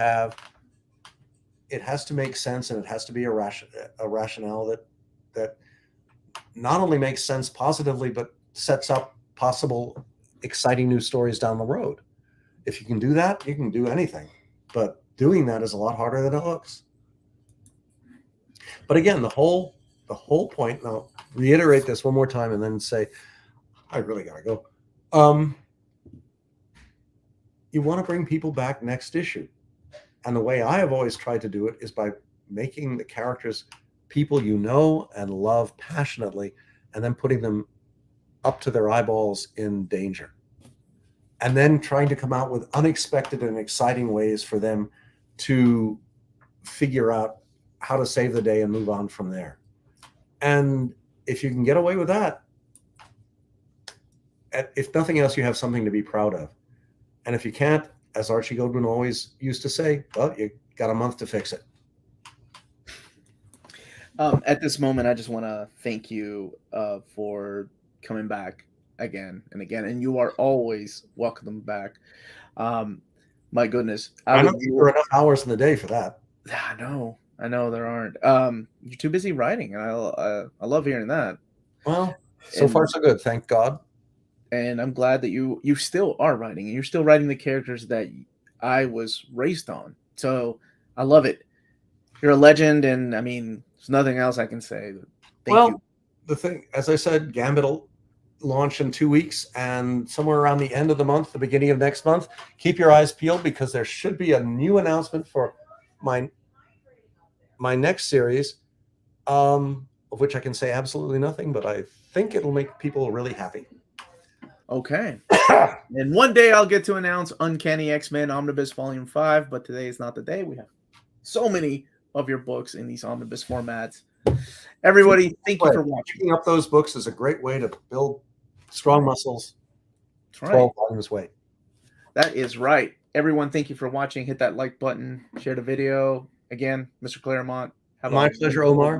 it has to make sense, and it has to be a rationale that not only makes sense positively, but sets up possible exciting new stories down the road. If you can do that, you can do anything, but doing that is a lot harder than it looks. But again, the whole point, and I'll reiterate this one more time and then say, I really gotta go. You want to bring people back next issue. And the way I have always tried to do it is by making the characters people you know and love passionately, and then putting them up to their eyeballs in danger. And then trying to come out with unexpected and exciting ways for them to figure out how to save the day and move on from there. And if you can get away with that, if nothing else, you have something to be proud of. And if you can't, as Archie Goldman always used to say, well, you got a month to fix it. At this moment, I just want to thank you for coming back again and again. And you are always welcome back. My goodness. I don't think there are enough hours in the day for that. I know there aren't. You're too busy writing, and I love hearing that. Well, so far so good, thank God. And I'm glad that you still are writing, and you're still writing the characters that I was raised on. So I love it. You're a legend, and I mean, there's nothing else I can say. Thank you. The thing, as I said, Gambit will launch in 2 weeks, and somewhere around the end of the month, the beginning of next month, keep your eyes peeled, because there should be a new announcement for my next series, of which I can say absolutely nothing, but I think it'll make people really happy. Okay. And one day I'll get to announce Uncanny X-Men Omnibus Volume 5, but today is not the day. We have so many of your books in these omnibus formats. Everybody, thank you for watching. Picking up those books is a great way to build strong muscles. That's right. 12 volumes weight. That is right. Everyone, thank you for watching. Hit that like button. Share the video. Again, Mr. Claremont. My pleasure, Omar.